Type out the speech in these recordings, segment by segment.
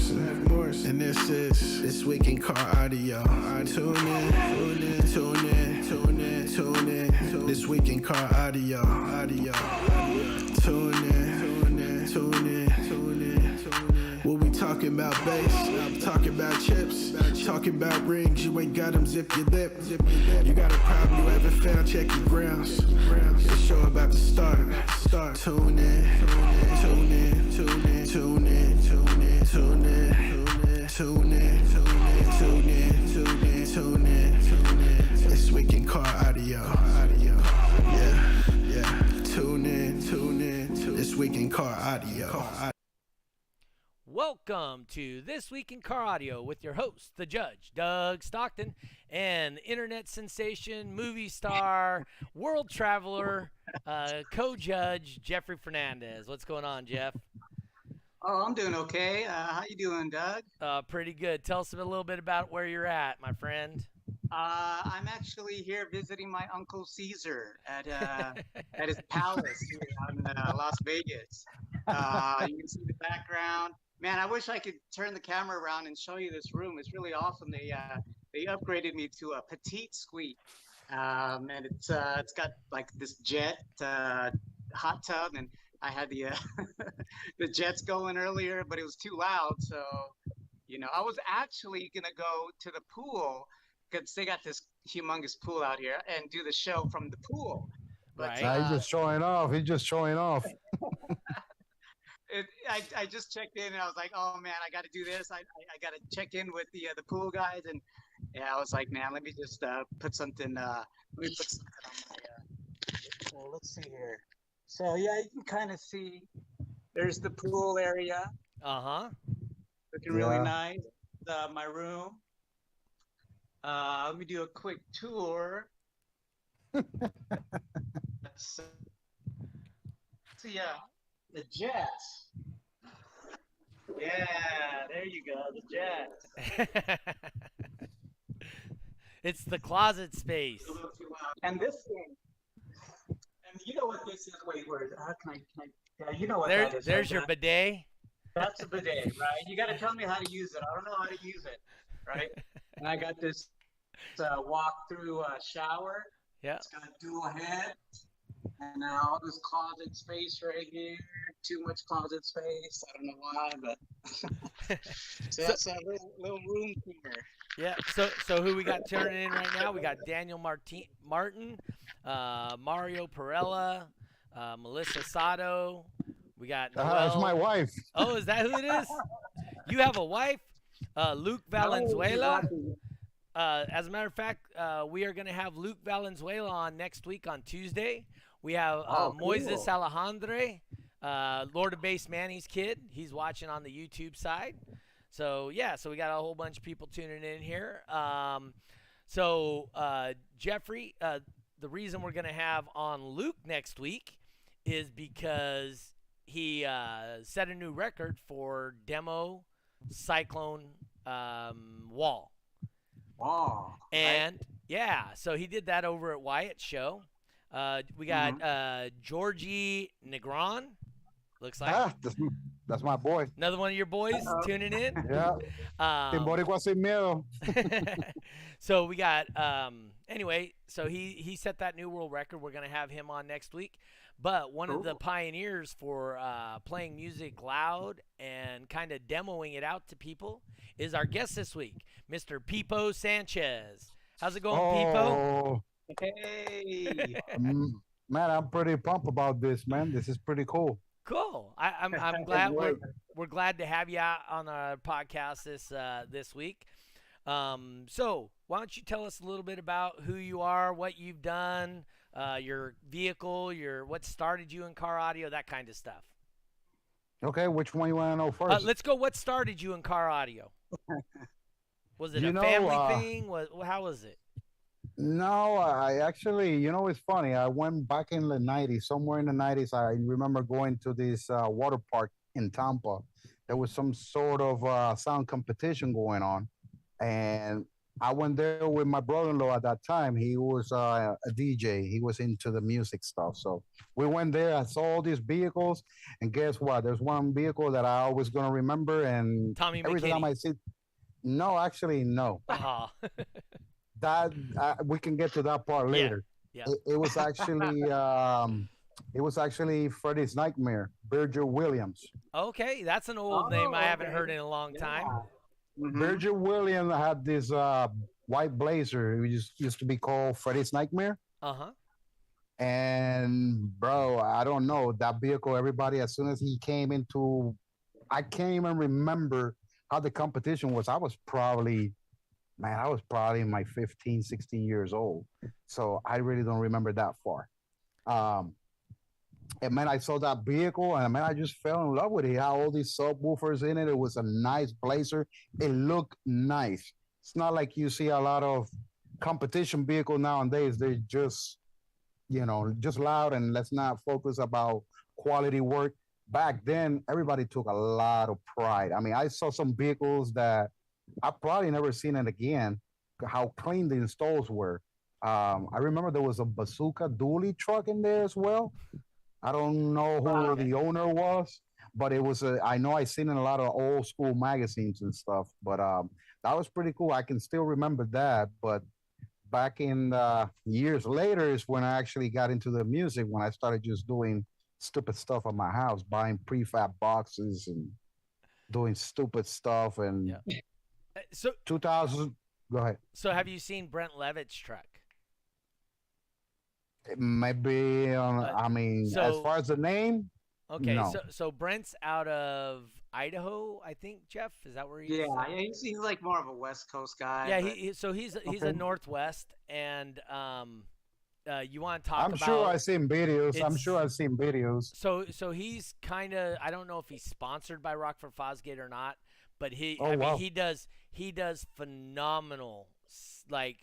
And this is This Week in Car Audio. Tune in. This Week in Car Audio. Tune in. We'll be talking about bass, talking about chips, talking about rings. You ain't got them, zip your lip. You got a problem you haven't found, check your grounds. The show about to start. Tune in. This Week in Car Audio. Yeah. Tune in. This Week in Car Audio. Welcome to This Week in Car Audio with your host, the Judge, Doug Stockton, and internet sensation, movie star, world traveler, co-judge, Jeffrey Fernandez. What's going on, Jeff? Oh, I'm doing okay. How you doing, Doug? Pretty good. Tell us a little bit about where you're at, my friend. I'm actually here visiting my Uncle Caesar at his palace here out in Las Vegas. You can see the background. Man, I wish I could turn the camera around and show you this room. It's really awesome. They upgraded me to a petite suite, and it's got like this jet hot tub, and I had the the jets going earlier, but it was too loud. So, I was actually gonna go to the pool because they got this humongous pool out here and do the show from the pool. But, Right. He's just showing off. I just checked in and I was like, oh man, I got to do this. I got to check in with the pool guys, and yeah, I was like, man, let me just put something. Let me put something on my. Well, let's see here. So yeah, you can kind of see. There's the pool area. Looking really nice. My room. Let me do a quick tour. So yeah, the jets. Yeah, there you go, the jets. It's the closet space. And this thing. And you know what this is? Wait, how can I you know what that is. There's your bidet. That's a bidet, right? You got to tell me how to use it. I don't know how to use it, right? And I got this walk-through shower. Yeah. It's got a dual head. And all this closet space right here. Too much closet space. I don't know why, but so that's a little room tour. Yeah. So who we got turning in right now? We got Daniel Martin, Mario Perella, Melissa Sato. We got Noel. That's my wife. Oh, is that who it is? You have a wife, Luke Valenzuela. As a matter of fact, we are going to have Luke Valenzuela on next week on Tuesday. We have Moises Alejandre, Lord of Bass Manny's kid. He's watching on the YouTube side. So, yeah, we got a whole bunch of people tuning in here. Jeffrey, the reason we're going to have on Luke next week is because he set a new record for demo Cyclone wall. Wow. And, yeah, so he did that over at Wyatt's show. We got Georgie Negron, looks like. That's my boy. Another one of your boys tuning in. Yeah. Boricua sin miedo. So we got, anyway, so he set that new world record. We're going to have him on next week. But one of the pioneers for playing music loud and kind of demoing it out to people is our guest this week, Mr. Pipo Sanchez. How's it going, Pipo? Hey. Man, I'm pretty pumped about this, man. This is pretty cool. Cool. I'm glad we're glad to have you out on our podcast this week. So why don't you tell us a little bit about who you are, what you've done, your vehicle, what started you in car audio, that kind of stuff. Okay, which one you want to know first? Let's go. What started you in car audio? Was it a family thing? How was it? No, I actually, it's funny. I went back in the 90s, somewhere in the 90s. I remember going to this water park in Tampa. There was some sort of sound competition going on. And I went there with my brother-in-law at that time. He was a DJ. He was into the music stuff. So we went there. I saw all these vehicles, and guess what? There's one vehicle that I always gonna remember, and Tommy every time McKinney. I see, no, actually, no. Uh-huh. That we can get to that part Yeah. later. Yeah. It was actually Freddies Nightmare, Virgil Williams. Okay, that's an old name I haven't heard in a long time. Virgil Williams had this white blazer. It used to be called Freddy's Nightmare. Uh-huh. And bro, I don't know that vehicle. Everybody, as soon as he came into, I can't even remember how the competition was. I was probably in my 15, 16 years old. So I really don't remember that far. And man, I saw that vehicle, and man, I just fell in love with it. It had all these subwoofers in it. It was a nice blazer. It looked nice. It's not like you see a lot of competition vehicles nowadays. They're just, just loud, and let's not focus about quality work. Back then, everybody took a lot of pride. I mean, I saw some vehicles that I probably never seen it again. How clean the installs were. I remember there was a Bazooka dually truck in there as well. I don't know who the owner was, but it was I know I seen in a lot of old school magazines and stuff. But that was pretty cool. I can still remember that. But back in years later is when I actually got into the music. When I started just doing stupid stuff at my house, buying prefab boxes and doing stupid stuff. And So 2000. Go ahead. So have you seen Brent Levitt's truck? Maybe I mean, as far as the name, okay. no. So Brent's out of Idaho, I think. Jeff, is that where he's? Yeah, he's like more of a West Coast guy. Yeah, but... he's a Northwest, and you want to talk I'm about? sure I've seen videos. I'm sure I've seen videos. So he's kind of, I don't know if he's sponsored by Rockford Fosgate or not, but wow. he does phenomenal, like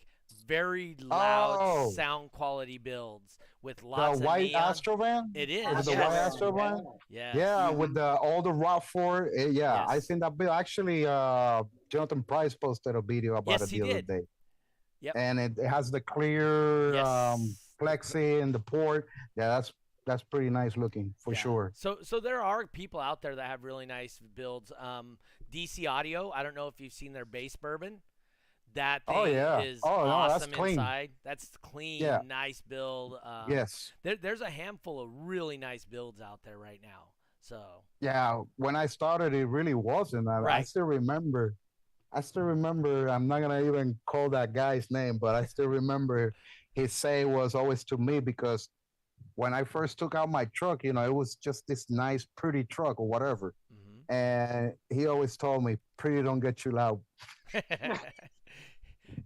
very loud sound quality builds with lots the of white neon. Astrovan. It is the white Astrovan. Yeah. With all the RAV4. Yes. I seen that bill. Actually, Jonathan Price posted a video about it the other day. Yep. And it has the clear plexi and the port. Yeah, that's pretty nice looking for sure. So there are people out there that have really nice builds. DC Audio, I don't know if you've seen their bass bourbon. That thing is awesome inside. That's clean, nice build. Yes. There's a handful of really nice builds out there right now. So yeah, when I started, it really wasn't. Right. I still remember. I'm not gonna even call that guy's name, but I still remember his say was always to me, because when I first took out my truck, it was just this nice, pretty truck or whatever. Mm-hmm. And he always told me, "Pretty don't get you loud."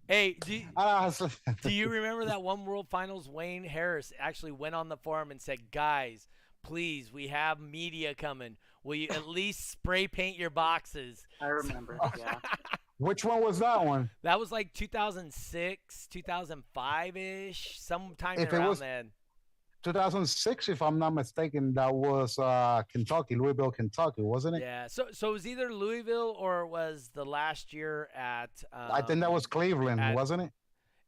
Hey, do you remember that one World Finals? Wayne Harris actually went on the forum and said, "Guys, please, we have media coming. Will you at least spray paint your boxes?" I remember, yeah. Which one was that one? That was like 2006, 2005-ish, sometime around then. 2006, if I'm not mistaken, that was Louisville, Kentucky, wasn't it? Yeah. So it was either Louisville or it was the last year at. I think that was Cleveland, wasn't it?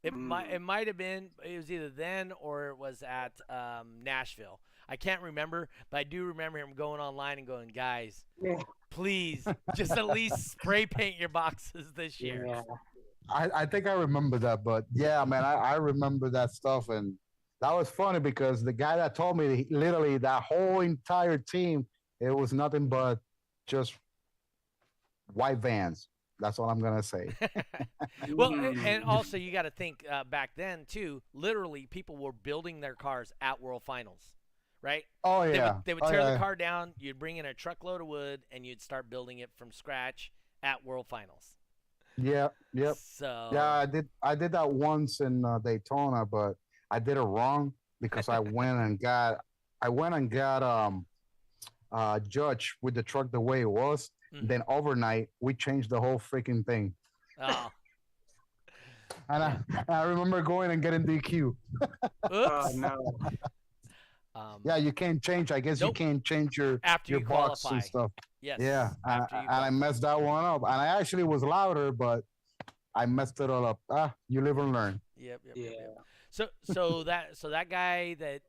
It might have been. It was either then or it was at Nashville. I can't remember, but I do remember him going online and going, "Guys, please, just at least spray paint your boxes this year." Yeah. I think I remember that, but yeah, man, I remember that stuff. And that was funny because the guy that told me, literally that whole entire team, it was nothing but just white vans. That's all I'm going to say. Well, and also you got to think back then too, literally people were building their cars at World Finals, right? Oh, yeah. They would tear the car down, you'd bring in a truckload of wood, and you'd start building it from scratch at World Finals. Yeah, yep. So yeah, I did that once in Daytona, but I did it wrong because I went and got Judge with the truck the way it was. Mm-hmm. Then overnight we changed the whole freaking thing. Oh. And I remember going and getting DQ. Oops. No. Yeah, you can't change. I guess you can't change your box and stuff. Yes. Yeah, and I messed that one up. And I actually was louder, but I messed it all up. You live and learn. Yeah. So that guy that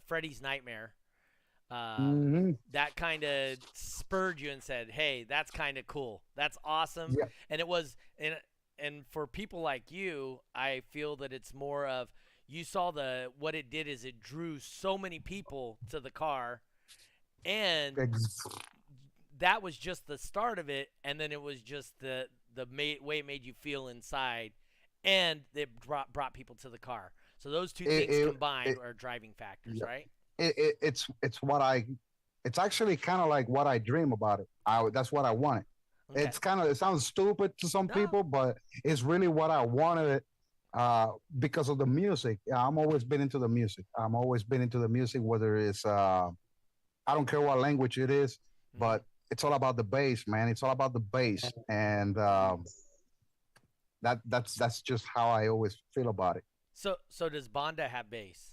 Freddy's Nightmare, Hmm. that kind of spurred you and said, "Hey, that's kind of cool. That's awesome." Yeah, And it was and for people like you, I feel that it's more of you saw the what it did is it drew so many people to the car, and ex- that was just the start of it, and then it was just the way it made you feel inside, and it brought people to the car. So those two it, things it, combined it, are driving factors, yeah. right? It's what I. It's actually kind of like what I dream about it. That's what I wanted. Okay. It sounds stupid to some No. people, but it's really what I wanted uh, because of the music. Yeah, I'm always been into the music. I'm always been into the music, whether it's I don't care what language it is, Mhm. but it's all about the bass, man. It's all about the bass, and that's just how I always feel about it. So does Banda have bass?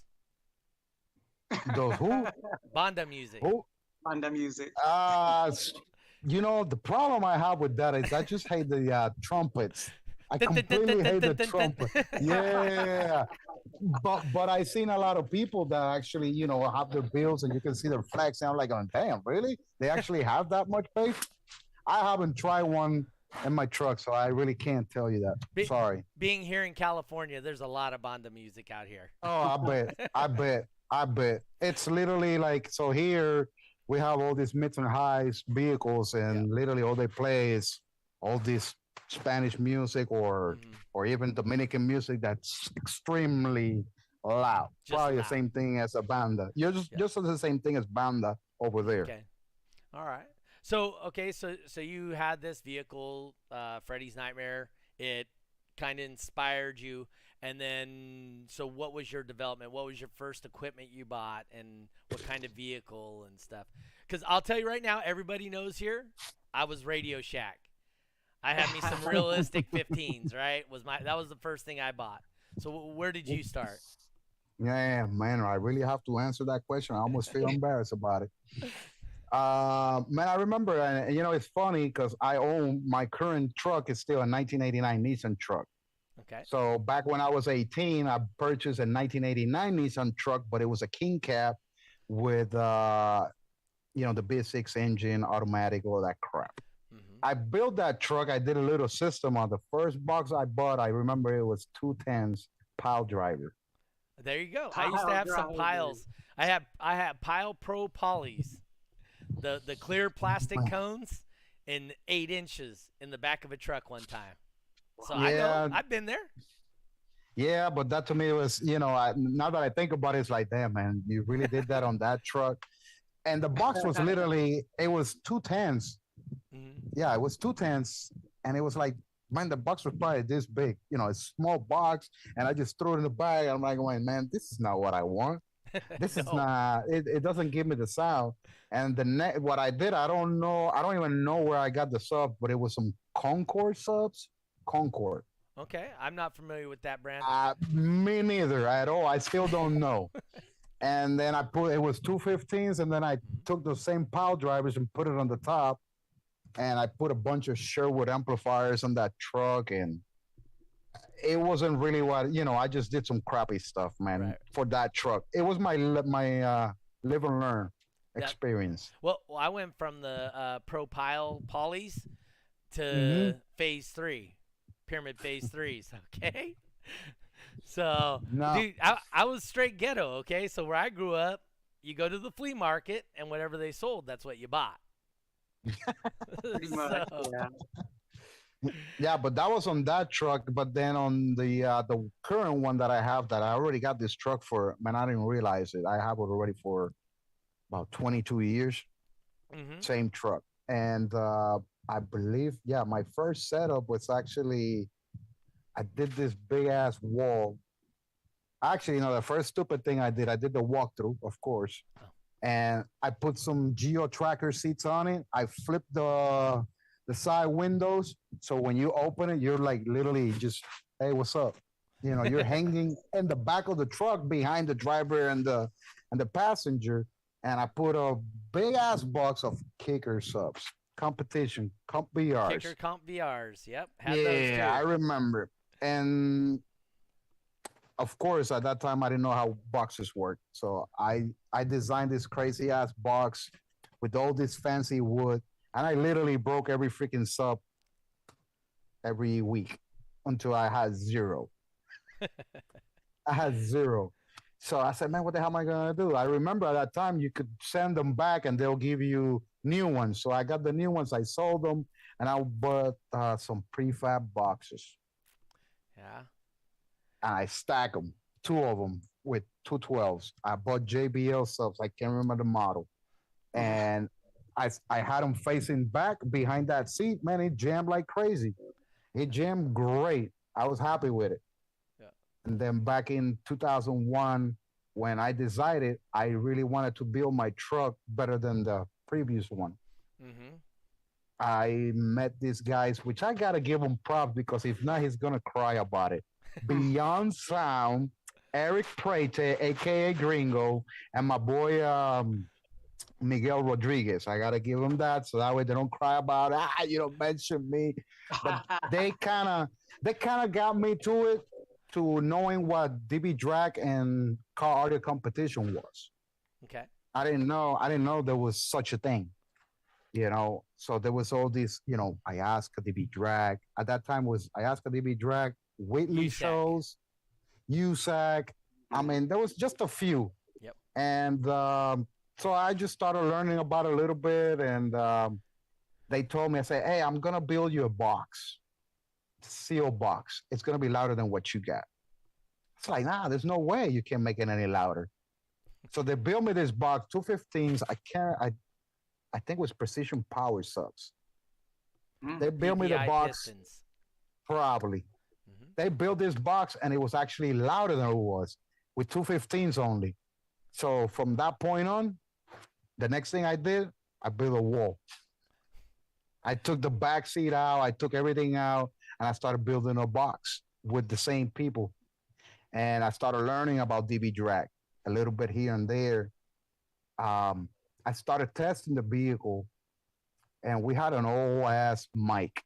Those who Banda music. who Honda music. uh the problem I have with that is I just hate the trumpets. I Dun, dun, dun, dun, completely dun, hate dun, the dun, dun. trumpet. Yeah, but I seen a lot of people that actually have their bills and you can see their flags. And I'm like, oh, damn, really? They actually have that much bass? I haven't tried one in my truck, so I really can't tell you that. Be- Sorry. Being here in California, there's a lot of Banda music out here. Oh, I bet. It's literally like, so here we have all these mid and highs vehicles, Yeah. and literally all they play is all this Spanish music Mhm. or even Dominican music that's extremely loud. Just Probably the loud. same thing as a banda. You're just Yeah. just the same thing as banda over there. Okay. All right. So you had this vehicle, Freddy's Nightmare. It kind of inspired you, and then so what was your development? What was your first equipment you bought, and what kind of vehicle and stuff? Because I'll tell you right now, everybody knows here, I was Radio Shack. I had me some realistic 15s. Right? That was the first thing I bought. So where did you start? Yeah, man, I really have to answer that question. I almost feel embarrassed about it. Man, I remember, and it's funny because I own my current truck is still a 1989 Nissan truck. Okay. So back when I was 18, I purchased a 1989 Nissan truck, but it was a king cab with the V6 engine, automatic, all that crap. Hmm. I built that truck. I did a little system on the first box I bought. I remember it was 210s pile driver. There you go. I used to have some piles. I had Pile Pro Polys, the clear plastic cones in 8 inches in the back of a truck one time. So I know Yeah, I've been there. yeah, but that to me was, now that I think about it, it's like, damn, man, you really did that on that truck. And the box was literally, it was 210s. Hmm. Yeah, it was 210s. And it was like, man, the box was probably this big, a small box. And I just threw it in the bag. I'm like, going, man, this is not what I want. This is No. not, it doesn't give me the sound. And what I did, I don't know, I don't even know where I got the sub, but it was some Concord subs. Concord. Okay, I'm not familiar with that brand. Me neither at all. I still don't know. And then it was 215s, and then I Mhm. took those same pile drivers and put it on the top, and I put a bunch of Sherwood amplifiers on that truck, and it wasn't really I just did some crappy stuff, man, Right. for that truck. It was my live and learn That experience. well, I went from the Pro Pile Polys Hmm. to Phase 3, Pyramid Phase 3s. Okay. So, No, dude, I was straight ghetto. Okay, so where I grew up, you go to the flea market and whatever they sold, that's what you bought. Pretty much. So, Yeah. yeah, but that was on that truck. But then on the current one that I have, that I already got this truck for, man, I didn't realize it. I have it already for about 22 years. hmm Same truck. And I believe, yeah, my first setup was actually, I did this big ass wall. Actually, the first stupid thing I did the walkthrough, of course. Oh. And I put some geo tracker seats on it. I flipped the side windows. So when you open it, you're like literally just, hey, what's up? You're hanging in the back of the truck behind the driver and the passenger. And I put a big ass box of kicker subs. competition, comp Kicker BRs. comp VRs. Yep, had those Yeah, I too. remember. And of course, at that time, I didn't know how boxes work. So I designed this crazy ass box with all this fancy wood, and I literally broke every freaking sub every week until I had zero. I had zero. So I said, man, what the hell am I gonna do? I remember at that time you could send them back and they'll give you new ones. So I got the new ones. I sold them, and I bought some prefab boxes, Yeah. and I stack them, two of them with 212s. I bought JBL subs. I can't remember the model, and I had them facing back behind that seat. Man, it jammed like crazy. It jammed great. I was happy with it. Yeah. And then back in 2001, when I decided I really wanted to build my truck better than the previous one, Mm-hmm. I met these guys, which I gotta give him props because if not, he's gonna cry about it. Beyond Sound, Eric Prete, aka Gringo, and my boy Miguel Rodriguez. I gotta give them that, so that way they don't cry about you don't mention me. But they kind of got me to it, to knowing what DB Drag and car audio competition was. Okay. I didn't know there was such a thing. So there was all this, IASCA DB Drag. At that time was IASCA DB Drag, Whitley USAC. shows, USAC. I mean, there was just a few. Yep. And so I just started learning about it a little bit, and they told me, I said, hey, I'm gonna build you a box, seal box. It's gonna be louder than what you got. It's like, nah, there's no way you can make it any louder. So they built me this box, 215s. I think it was Precision Power subs. They built me the PPI box, Pistons. probably. Mm-hmm. They built this box, and it was actually louder than it was with 215s only. So from that point on, the next thing I did, I built a wall. I took the back seat out, I took everything out, and I started building a box with the same people. And I started learning about DB Drag a little bit here and there. Um, I started testing the vehicle, and we had an old ass mic.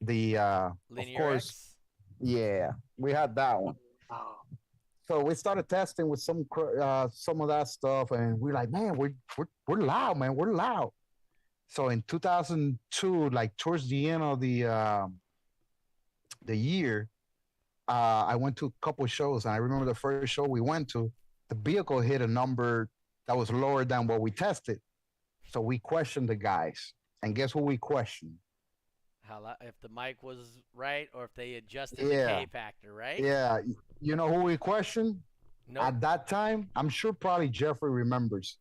Of Linear course, X. yeah, we had that one. Oh, So we started testing with some of that stuff, and we're like, man, we're loud, man, we're loud. So in 2002, like towards the end of the year, I went to a couple shows, and I remember the first show we went to, the vehicle hit a number that was lower than what we tested. So we questioned the guys, and guess who we questioned? If the mic was right or if they adjusted Yeah. the K factor, right? Yeah, you know who we questioned? No. At that time, I'm sure probably Jeffrey remembers.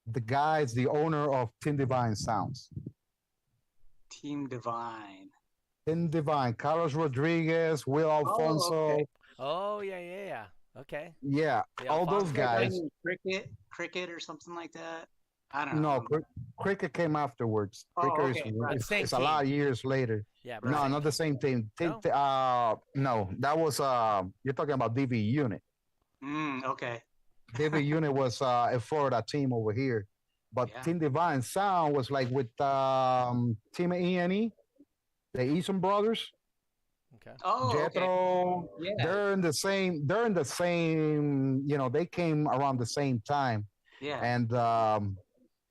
The guy's the owner of Team Divine Sounds. Team Divine. Team Divine, Carlos Rodriguez, Will Alfonso. okay. Oh yeah. Okay. Yeah, The all those Alfonso guys. Cricket or something like that. I don't No, know. Cricket came afterwards. Oh, Cricket okay, right. is Same it's a lot of team. years later. Yeah, but No, same not the team. same team. No? No, that was you're talking about DV Unit. Okay. DV Unit was a Florida team over here, but Yeah. Team Divine Sound was like with Team ENE, the Eason brothers. Okay. Oh, okay. Jethro, Yeah. they're in the same. They came around the same time, Yeah. and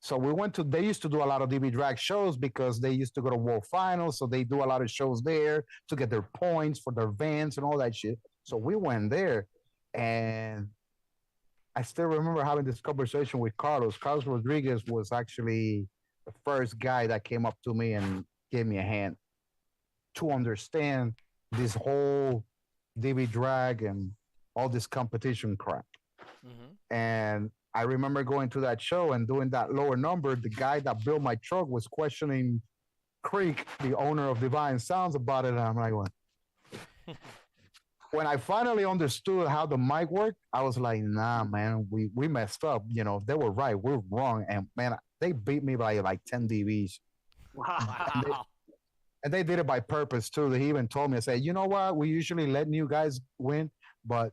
so we went to. They used to do a lot of DB Drag shows because they used to go to World Finals, so they do a lot of shows there to get their points for their vans and all that shit. So we went there, and I still remember having this conversation with Carlos. Carlos Rodriguez was actually the first guy that came up to me and gave me a hand to understand this whole DB Drag and all this competition crap. Mm-hmm. And I remember going to that show and doing that lower number. The guy that built my truck was questioning Creek, the owner of Divine Sounds, about it. And I'm like, what? When I finally understood how the mic worked, I was like, nah, man, we messed up. They were right. We're wrong. And man, they beat me by like 10 dBs. Wow. And they did it by purpose too. He even told me, I said, you know what? We usually let new guys win, but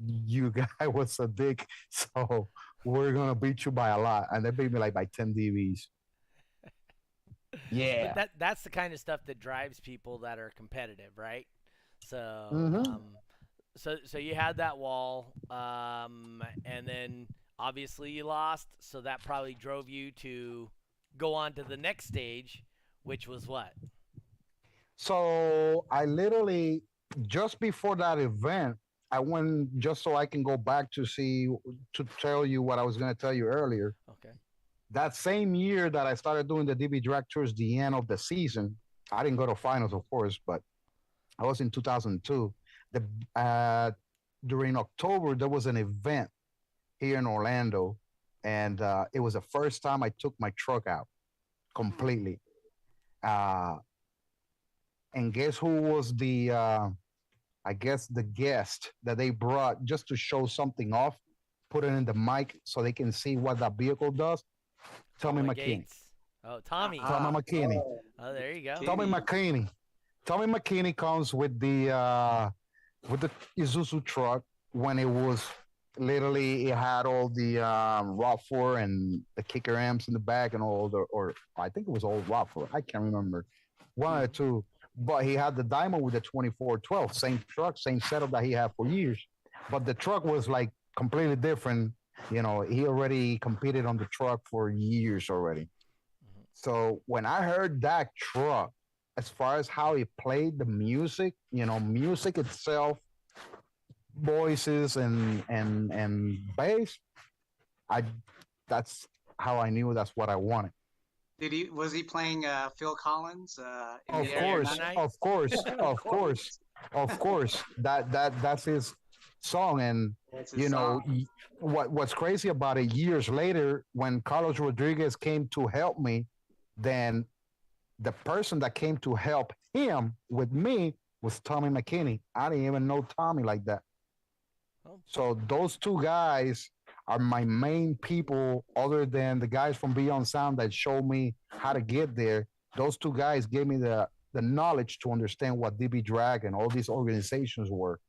you guy was a dick. So we're going to beat you by a lot. And they beat me like by 10 dBs. But Yeah. that's the kind of stuff that drives people that are competitive, right? So Hmm. so you had that wall, and then obviously you lost, so that probably drove you to go on to the next stage, which was what? So I literally just before that event, I went just so I can go back to see to tell you what I was going to tell you earlier. Okay. That same year that I started doing the DB drag tours, the end of the season, I didn't go to finals, of course, but I was in 2002. The during October there was an event here in Orlando, and it was the first time I took my truck out completely. Uh, and guess who was the I guess the guest that they brought just to show something off, put it in the mic so they can see what that vehicle does. Tommy Tommy McKinney. Gates. Oh, Tommy. Tommy McKinney. Oh, Oh, there you go. Tommy Kenny. McKinney. Tommy McKinney comes with the Isuzu truck when it was literally it had all the RAV4 and the kicker amps in the back and all the or I think it was all RAV4. I can't remember one or two. But he had the Diamond with the 2412, same truck, same setup that he had for years. But the truck was like completely different. You know, he already competed on the truck for years already. Mhm. So when I heard that truck, as far as how he played the music, you know, music itself, voices and bass, I that's how I knew that's what I wanted. Did he was he playing Phil Collins in Of the air Air course, tonight? tonight. of course, Of of course, course. of course. That's his song, and That's his you know song. what's crazy about it. Years later, when Carlos Rodriguez came to help me, then the person that came to help him with me was Tommy McKinney. I didn't even know Tommy like that. Oh, So those two guys are my main people, other than the guys from Beyond Sound that showed me how to get there. Those two guys gave me the knowledge to understand what DB Drag and all these organizations were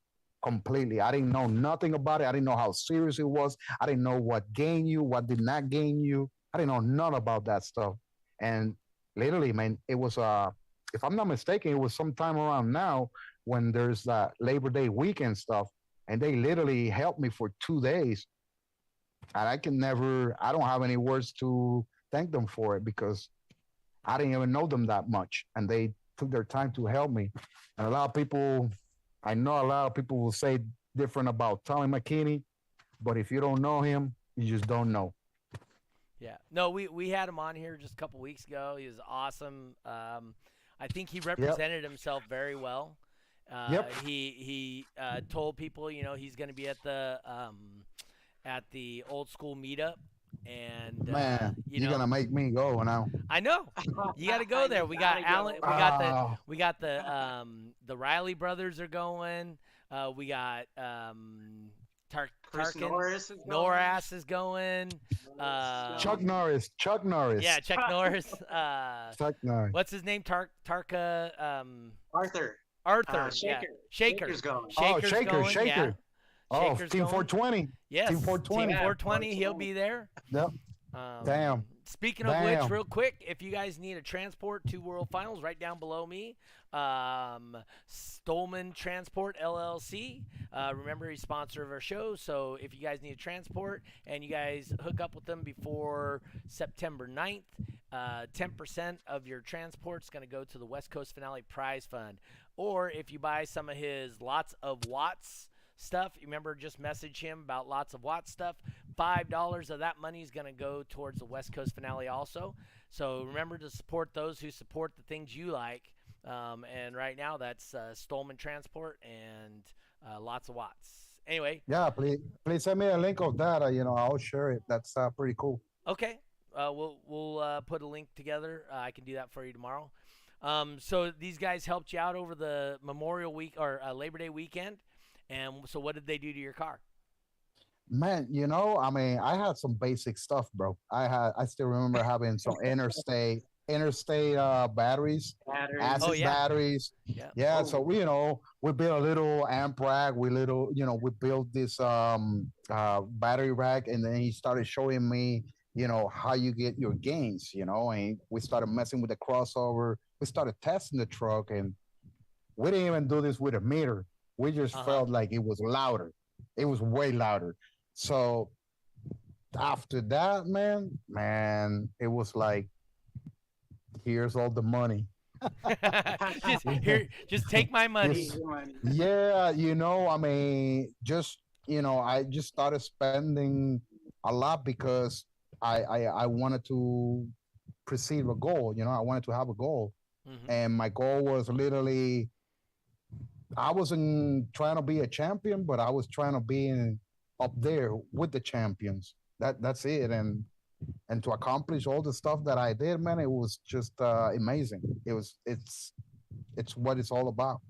completely. I didn't know nothing about it. I didn't know how serious it was. I didn't know what gained you, what did not gain you. I didn't know none about that stuff. And literally, man, it was if I'm not mistaken, it was sometime around now when there's Labor Day weekend stuff, and they literally helped me for 2 days. And I don't have any words to thank them for it because I didn't even know them that much, and they took their time to help me. And a lot of people, I know a lot of people will say different about Tommy McKinney, but if you don't know him, you just don't know. yeah. No, we had him on here just a couple weeks ago. He was awesome. I think he Yep, represented himself very well. yep. He told people, he's going to be at the old school meetup, and Man, you're gonna make me go now. I know you got to go there. You We got gotta Alan. go. Oh, We got the Riley brothers are going. We got Chris Tarkin. Norris is going. Noras is going. Norris is Chuck going. Norris, Chuck Norris, Yeah, Chuck Norris. Chuck Norris. What's his name? Tarka. Arthur. Arthur. Yeah, Shaker. Shaker. Shaker's going. Oh, Shaker's Shaker, going. Yeah, Shaker. Oh, Shaker's Team going. 420. Yes, Team Team 420. 420. He'll be there. Yep. Damn. Speaking of which, Damn. real quick, if you guys need a transport to World Finals, right down below me, Stolman Transport LLC. Remember, he's sponsor of our show, so if you guys need a transport and you guys hook up with them before September 9th, 10% of your transport's going to go to the West Coast Finale Prize Fund. Or if you buy some of his Lots of Watts stuff, you remember, just message him about Lots of Watts stuff. $5 of that money is going to go towards the West Coast Finale also. So remember to support those who support the things you like. And right now that's Stolman Transport and Lots of Watts. Anyway, Yeah, please send me a link of that. I'll share it. That's pretty cool. okay, we'll put a link together. I can do that for you tomorrow. So these guys helped you out over the Memorial Week or Labor Day weekend. And so what did they do to your car? Man, I mean, I had some basic stuff, bro. I still remember having some interstate batteries, Batteries. Oh acid yeah, batteries. yeah. Yeah, so Oh, we built a little amp rack. We built this battery rack, and then he started showing me how you get your gains, and we started messing with the crossover. We started testing the truck, and we didn't even do this with a meter. We just Uh huh. felt like it was louder. It was way louder. So after that, man, it was like, here's all the money. Just here, just take my Here's money. the money. Yeah, I mean, I just started spending a lot because I wanted to perceive a goal. I wanted to have a goal, Hmm. and my goal was literally, I wasn't trying to be a champion, but I was trying to be up there with the champions. That's it, and to accomplish all the stuff that I did, man, it was just amazing. It's what it's all about.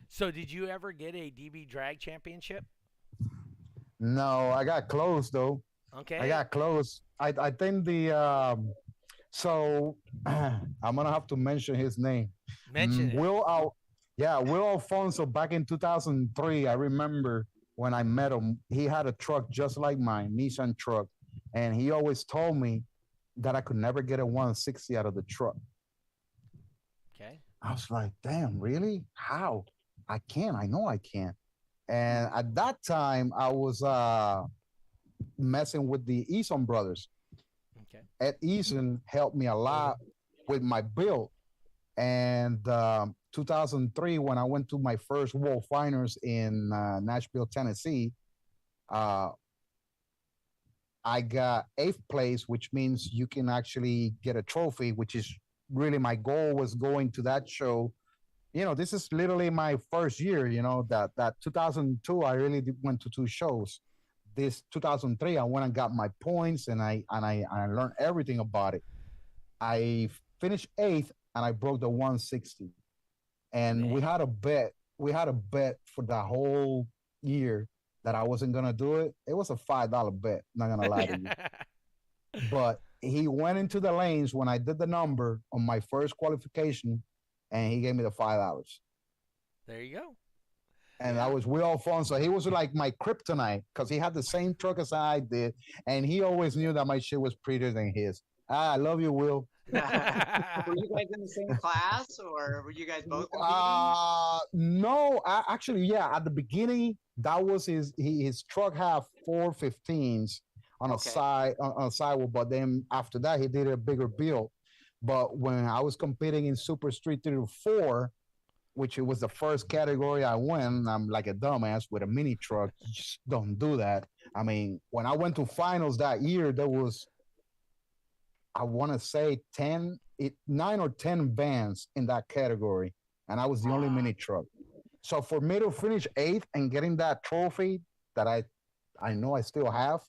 So, did you ever get a DB drag championship? No, I got close though. I Okay, got close. I think the so I'm gonna have to mention his name. mention it. Will Alfonso back in 2003. I remember when I met him. He had a truck just like mine, Nissan truck, and he always told me that I could never get a 160 out of the truck. Okay. I was like, damn, really? How? I can. I know I can. And at that time, I was messing with the Eason brothers. Okay. Ed Eason helped me a lot with my build. And 2003, when I went to my first World Finals in Nashville, Tennessee, uh, I got eighth place, which means you can actually get a trophy, which is really my goal was going to that show. This is literally my first year. That 2002, I really went to two shows. This 2003, I went and got my points, and I learned everything about it. I finished eighth, and I broke the 160. And we Dang. had a bet. We had a bet for the whole year that I wasn't gonna do it. It was a $5 bet. Not gonna lie to you, but he went into the lanes when I did the number on my first qualification, and he gave me the $5. There you go. And Yeah. that was Will Alfonso. He was like my kryptonite because he had the same truck as I did, and he always knew that my shit was prettier than his. I love you, Will. Were you guys in the same class, or were you guys both competing? No, actually, yeah. At the beginning, that was his truck had 415s on a Okay. sidewall, but then after that, he did a bigger build. But when I was competing in Super Street 3 to 4, which it was the first category I won, I'm like a dumbass with a mini truck. You just don't do that. I mean, when I went to finals that year, there was, I want to say 9 or 10 bands in that category, and I was the only Wow. mini truck. So for me to finish eighth and getting that trophy that I know I still have,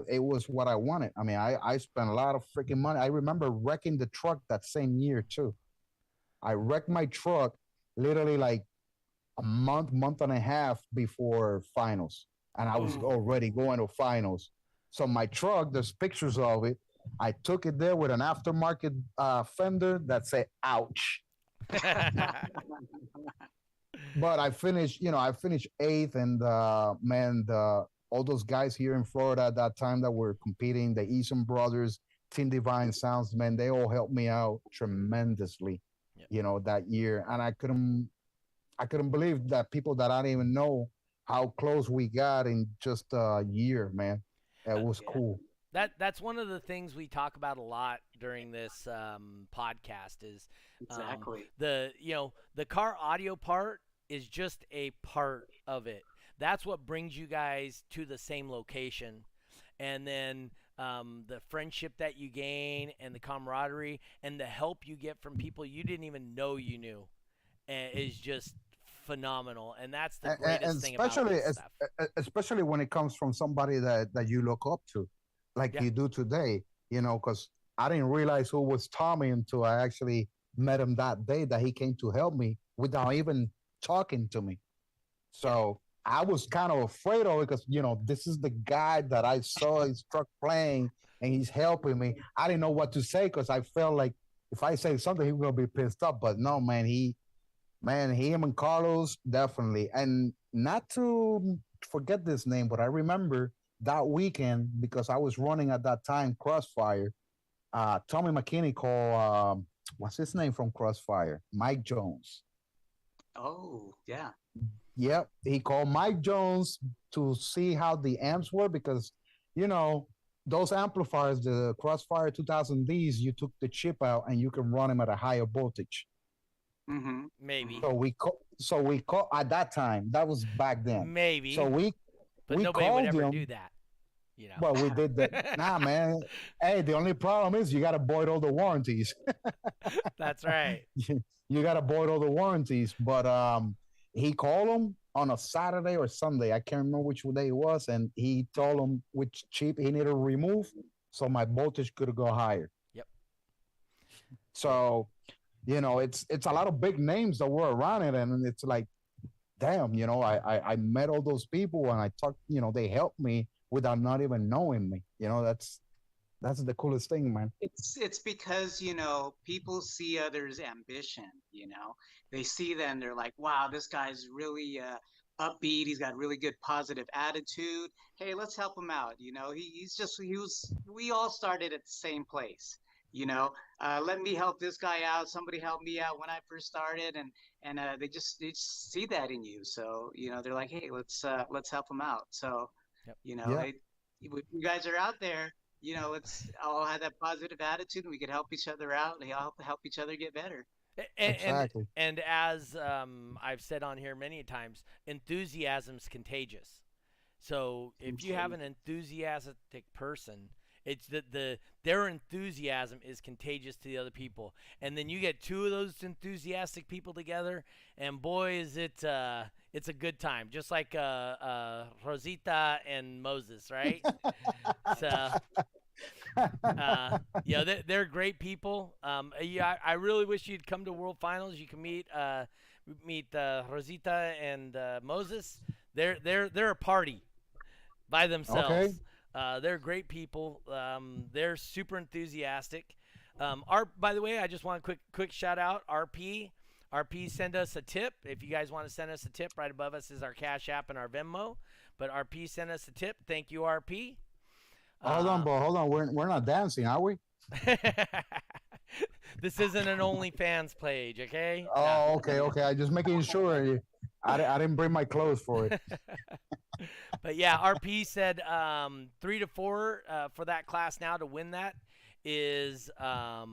it was what I wanted. I mean, I spent a lot of freaking money. I remember wrecking the truck that same year too. I wrecked my truck literally like a month and a half before finals, and I was Ooh. already going to finals. So my truck, there's pictures of it. I took it there with an aftermarket fender that said "ouch," but I finished eighth, and man, all those guys here in Florida at that time that were competing, the Eason brothers, Team Divine Sounds, man, they all helped me out tremendously, Yep. that year, and I couldn't believe that people that I didn't even know how close we got in just a year, man. It Uh, was Yeah. cool. that's one of the things we talk about a lot during this podcast is Exactly. the car audio part is just a part of it. That's what brings you guys to the same location, and then the friendship that you gain and the camaraderie and the help you get from people you didn't even know you knew is just phenomenal. And that's the And greatest thing about this stuff. especially when it comes from somebody that you look up to, like Yeah. you do today. Because I didn't realize who was Tommy until I actually met him that day that he came to help me without even talking to me. Yeah. So I was kind of afraid of it because this is the guy that I saw his truck playing and he's helping me. I didn't know what to say because I felt like if I say something, he was gonna be pissed off. But no, man, him and Carlos definitely, and not to forget this name, but I remember that weekend, because I was running at that time Crossfire, Tommy McKinney called, what's his name from Crossfire? Mike Jones. Oh, yeah. Yep, he called Mike Jones to see how the amps were, because, you know, those amplifiers, the Crossfire 2000Ds, you took the chip out and you can run them at a higher voltage. Mm-hmm. Maybe. So we call at that time. That was back then. Maybe. So but we nobody would called ever him. do that. You know. Well, we did that. Nah, man. Hey, the only problem is you got to void all the warranties. That's right. You got to void all the warranties. But he called him on a Saturday or Sunday. I can't remember which day it was, and he told him which chip he needed to remove, so my voltage could go higher. Yep. So, you know, it's a lot of big names that were around it, and it's like, damn, you know, I met all those people and I talked, you know, they helped me without not even knowing me. You know, that's the coolest thing, man. It's because, you know, people see others' ambition, you know. They see them, they're like, wow, this guy's really upbeat, he's got really good positive attitude. Hey, let's help him out, you know. We all started at the same place, you know. Let me help this guy out. Somebody helped me out when I first started, and they just see that in you. So, you know, they're like, hey, let's help him out. So, Yep. you know, Yeah. you guys are out there, you know, let's all have that positive attitude, and we could help each other out, and help each other get better. Exactly. And as I've said on here many times, enthusiasm's contagious. So if you have an enthusiastic person, it's their enthusiasm is contagious to the other people, and then you get two of those enthusiastic people together, and boy, is it's a good time, just like Rosita and Moses, right? So. Yeah, they're great people. Yeah, I really wish you'd come to World Finals. You can meet Rosita and Moses. They're a party by themselves. Okay. They're great people. They're super enthusiastic. By the way, I just want a quick shout out. RP send us a tip. If you guys want to send us a tip, right above us is our Cash App and our Venmo. But RP sent us a tip. Thank you, RP. Hold on, bro. Hold on. We're not dancing, are we? This isn't an OnlyFans page, okay? Oh, okay, okay. I just making sure. I didn't bring my clothes for it. But yeah, RP said 3 to 4 for that class now to win that is a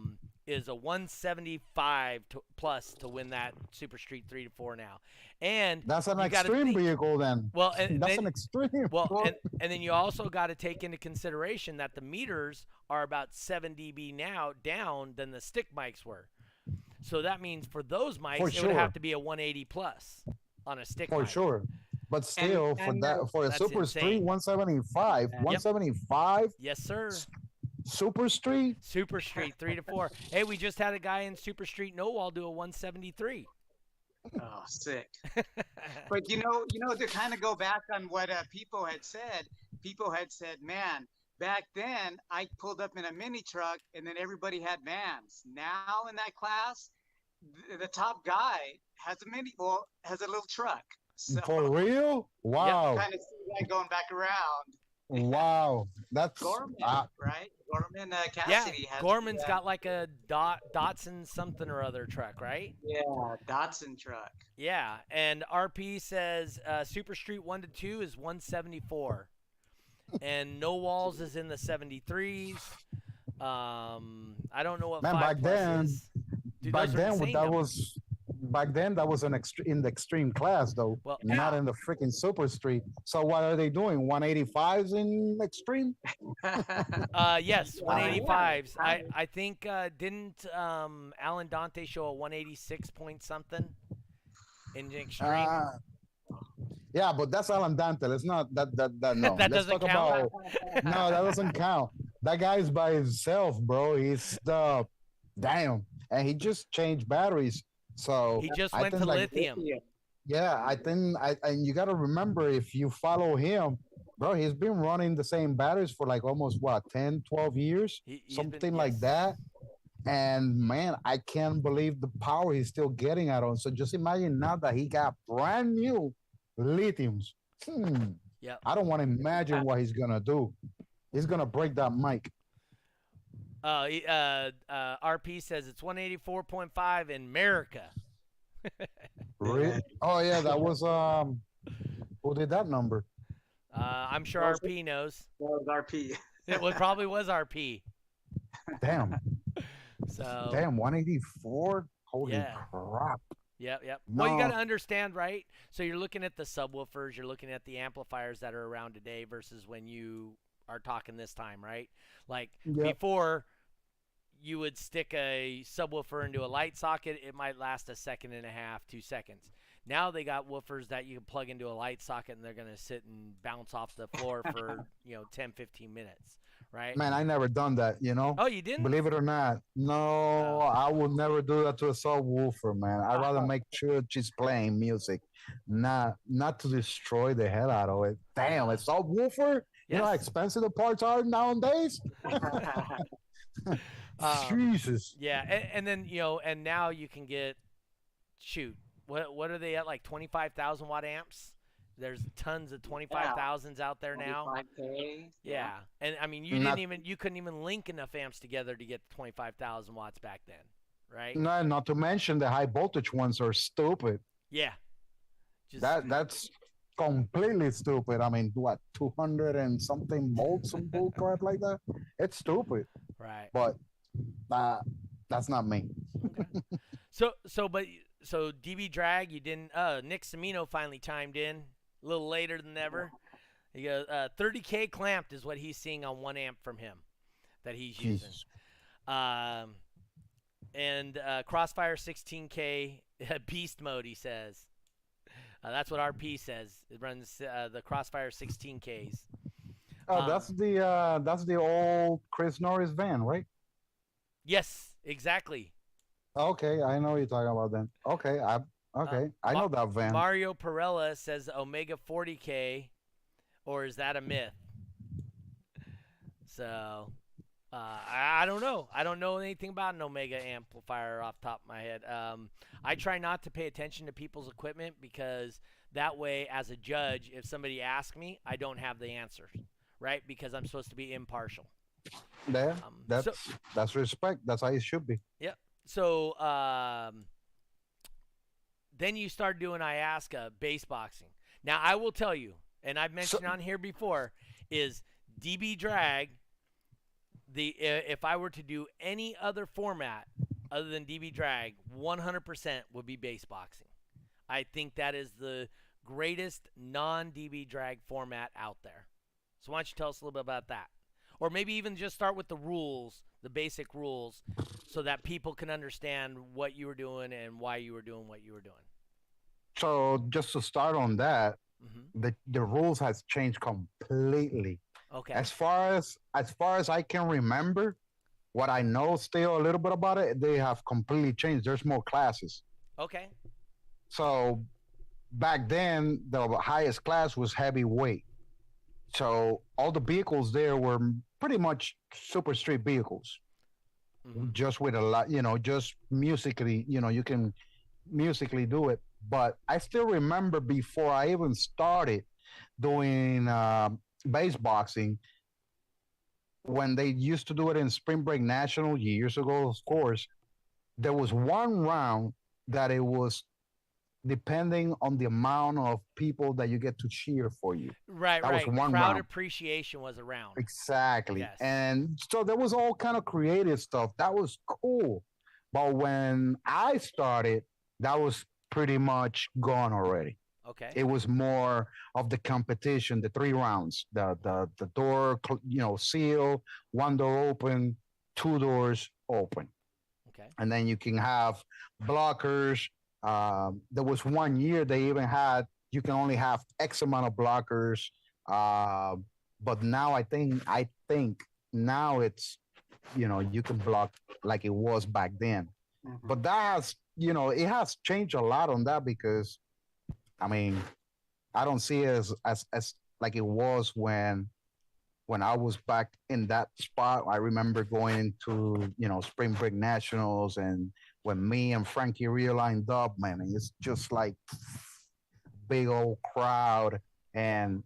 175 plus to win that Super Street 3 to 4 now. And that's an extreme vehicle then. Well, and that's then, an extreme. Well, and then you also got to take into consideration that the meters are about 7 dB now down than the stick mics were. So that means for those mics, it would have to be a 180 plus on a stick for mic. sure. But still, for a Super Street 175, 175. Yes, sir. Super Street 3 to 4. Hey, we just had a guy in Super Street No Wall do a 173. Oh, sick. But you know, to kind of go back on what Pipo had said, man, back then I pulled up in a mini truck and then everybody had vans. Now in that class, the top guy has a little truck. So, for real? Wow. Kind of see that going back around. Wow, that's Gorman, right? Gorman Cassidy. Yeah, Gorman's got like a Datsun something or other truck, right? Yeah, Datsun truck. Yeah, and RP says Super Street 1 to 2 is 174, and No Walls is in the 73s. I don't know what 5 back then. Is. Dude, back then, that was in the extreme class though, not in the freaking Super Street. So what are they doing? 185s in extreme? Yes, 185s. I think didn't Alan Dante show a 186 point something in extreme? Yeah, but that's Alan Dante. Let's not that no. That Let's doesn't talk count. No, that doesn't count. That guy's by himself, bro. He's the damn, and he just changed batteries. So he just went to lithium. Yeah, I think and you got to remember, if you follow him, bro, he's been running the same batteries for like almost 10, 12 years, something like that. And man, I can't believe the power he's still getting out on. So just imagine now that he got brand new lithiums. Yep. I don't want to imagine what he's gonna do. He's gonna break that mic. RP says it's 184.5 in America. Oh yeah, that was who did that number? I'm sure Those- RP knows. That was RP. Probably was RP. Damn, So damn, 184. Holy Yeah. crap! Yep. Well, you got to No, understand, right? So you're looking at the subwoofers, you're looking at the amplifiers that are around today versus when you are talking this time, right? Like Yep. before, you would stick a subwoofer into a light socket, it might last a second and a half, 2 seconds. Now they got woofers that you can plug into a light socket and they're going to sit and bounce off the floor for, 10, 15 minutes, right? man, I never done that. Oh, you didn't? Believe it or not, no, Oh. I would never do that to a subwoofer, man. I'd rather make sure she's playing music, not to destroy the hell out of it. Damn, a subwoofer? You know how Yes. expensive the parts are nowadays? Jesus. Yeah, and then and now you can get, shoot, what are they at, like 25,000 watt amps? There's tons of 25,000s out there now. 25K. Yeah, and I mean you couldn't even link enough amps together to get 25,000 watts back then, right? No, not to mention the high voltage ones are stupid. Yeah, just That's completely stupid. I mean, what 200 and something volts and bull crap like that? It's stupid. right. But that's not me. So DB Drag, you didn't. Nick Semino finally chimed in a little later than ever. He goes, 30K clamped is what he's seeing on 1 amp from him that he's using. Jesus. And Crossfire 16K beast mode, he says. That's what RP says. It runs the Crossfire 16Ks. Oh, that's the old Chris Norris van, right? Yes, exactly. Okay, I know what you're talking about then. Okay, I know that van. Mario Perella says Omega 40K, or is that a myth? So, I don't know. I don't know anything about an Omega amplifier off the top of my head. I try not to pay attention to people's equipment because that way, as a judge, if somebody asks me, I don't have the answer, right? Because I'm supposed to be impartial. Yeah, that's respect. That's how it should be. Yep. So then you start doing IASCA bass boxing. Now I will tell you, and I've mentioned on here before, is DB Drag. If I were to do any other format other than DB Drag, 100% would be bass boxing. I think that is the greatest non-DB Drag format out there. So why don't you tell us a little bit about that? Or maybe even just start with the rules, the basic rules, so that people can understand what you were doing and why you were doing what you were doing. So just to start on that, the rules has changed completely. Okay. As far as I can remember, what I know still a little bit about it, they have completely changed. There's more classes. Okay. So back then, the highest class was heavyweight. So all the vehicles there were pretty much super street vehicles, just with a lot, just musically, you can musically do it. But I still remember before I even started doing bass boxing, when they used to do it in Spring Break National years ago, of course, there was one round that it was depending on the amount of people that you get to cheer for you. Right. Was one Crowd round. appreciation was around. Exactly. Yes. And so there was all kind of creative stuff. That was cool. But when I started, that was pretty much gone already. Okay. It was more of the competition, the 3 rounds, the door, seal, 1 door open, 2 doors open. Okay. And then you can have blockers. There was 1 year they even had, you can only have X amount of blockers. But now I think now it's, you can block like it was back then. But that has, it has changed a lot on that because, I mean, I don't see it as like it was when I was back in that spot. I remember going to, Spring Break Nationals, and when me and Frankie Rio lined up, man, it's just like big old crowd. And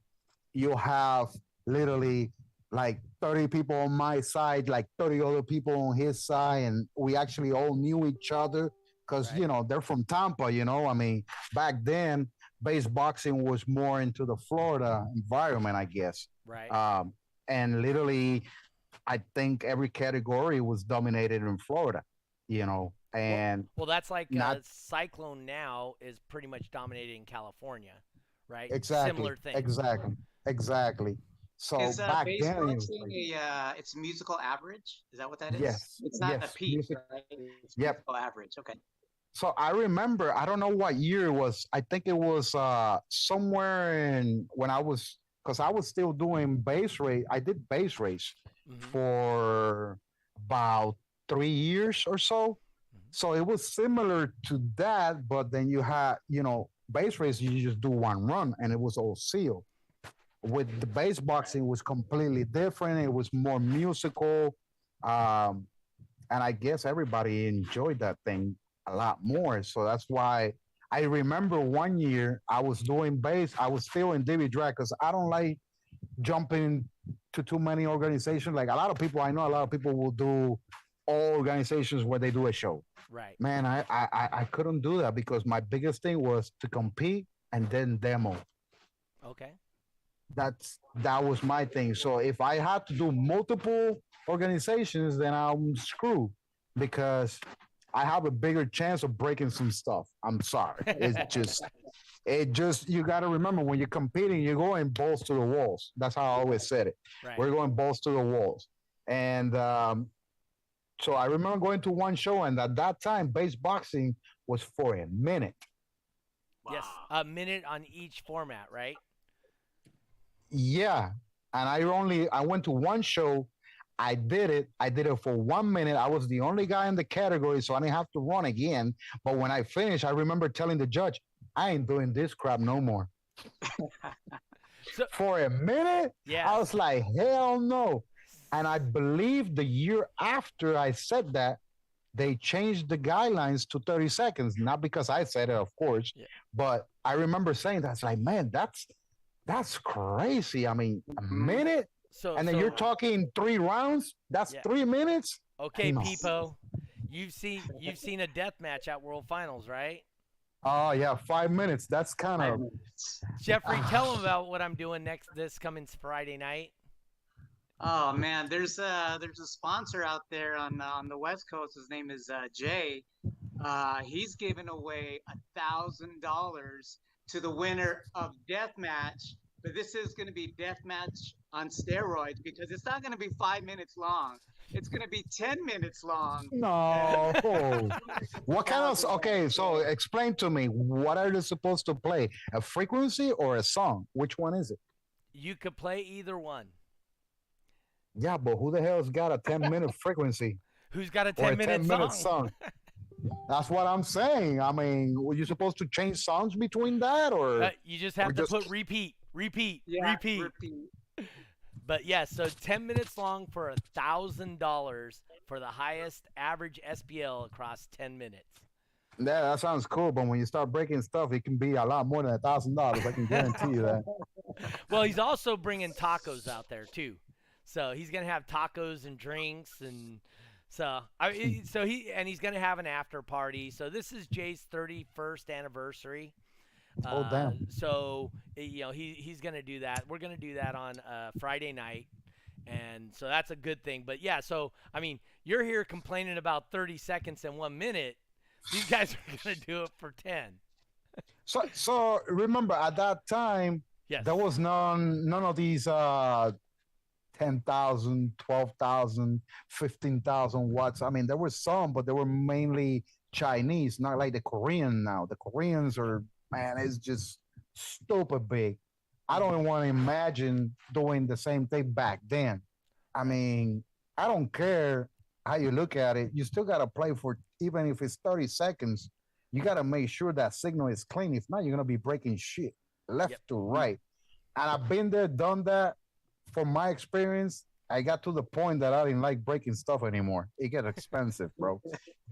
you have literally like 30 people on my side, like 30 other people on his side, and we actually all knew each other because Right. they're from Tampa. I mean, back then, base boxing was more into the Florida environment, I guess. Right. And literally, I think every category was dominated in Florida. Well, And well, that's like not Cyclone now is pretty much dominating California, right? exactly, Similar thing. exactly, exactly. So Is back base then, it was boxing crazy. it's musical average? Is that what that is? Yes, It's not a yes, peak, music. right? It's Yep. musical average. Okay. So I remember, I don't know what year it was. I think it was somewhere in when I was, because I was still doing base race. I did base race Hmm. for about 3 years or so. Hmm. So it was similar to that, but then you had, base race, you just do one run and it was all sealed. With the base Right. boxing, it was completely different. It was more musical. Um, and I guess everybody enjoyed that thing a lot more. So that's why I remember one year I was doing bass. I was still in Divi Drag because I don't like jumping to too many organizations. Like a lot of people, I know a lot of people will do all organizations where they do a show. Right. Man, I couldn't do that because my biggest thing was to compete and then demo. Okay. That was my thing. So if I had to do multiple organizations, then I'm screwed because I have a bigger chance of breaking some stuff. I'm sorry. It just you got to remember when you're competing, you're going balls to the walls. That's how I always said it. Right. We're going balls to the walls. And so I remember going to one show, and at that time, base boxing was for a minute. Yes. Wow. A minute on each format, right? Yeah. And I went to one show. I did it. I did it for 1 minute. I was the only guy in the category, so I didn't have to run again. But when I finished, I remember telling the judge, I ain't doing this crap no more. So For a minute, I yes. was like, hell no. And I believe the year after I said that, they changed the guidelines to 30 seconds. Not because I said it, of course, Yeah. but I remember saying that's like, man, that's crazy. I mean, a Mhm. minute, So and then you're so talking 3 rounds. That's yeah. 3 minutes. Okay, No. Pipo. You've seen a death match at World Finals, right? Oh yeah, 5 minutes. That's kind 5 of. minutes. Jeffrey, tell them about what I'm doing next this coming Friday night. Oh man, there's a sponsor out there on the West Coast. His name is Jay. He's giving away $1,000 to the winner of Deathmatch, but this is going to be Deathmatch on steroids because it's not going to be 5 minutes long. It's going to be 10 minutes long, and No. What kind of? $1,000 Okay, so prize. explain to me. What are they supposed to play? A frequency or a song? Which one is it? You could play either one. Yeah, but who the hell's got a 10-minute frequency Who's got a or a 10-minute 10-minute song? song? That's what I'm saying. I mean, were you supposed to change songs between that, You just or have to just put repeat, repeat, Yeah, repeat. repeat. But yeah, so 10 minutes long for $1,000 for the highest average SPL across 10 minutes. yeah, that sounds cool. But when you start breaking stuff, it can be a lot more than $1,000. I can guarantee you that. Well, he's also bringing tacos out there too, so he's gonna have tacos and drinks, and he's gonna have an after party. So this is Jay's 31st anniversary. Oh damn! He's gonna do that. We're gonna do that on Friday night, and so that's a good thing. But yeah, so I mean, you're here complaining about 30 seconds and 1 minute. These guys are gonna do it for 10. So remember at that time Yes. there was none of these 10,000, 12,000, 15,000 watts. I mean, there were some, but they were mainly Chinese, not like the Korean now. The Koreans are, man, it's just stupid big. I don't Mhm. even want to imagine doing the same thing back then. I Right. mean, I don't care how you look at it. You still got to play for, even if it's 30 seconds, you got to make sure that signal is clean. If not, you're going to be breaking shit left Yep. to right. And I've been there, done that. From my experience, I got to the point that I didn't like breaking stuff anymore. It gets expensive, bro.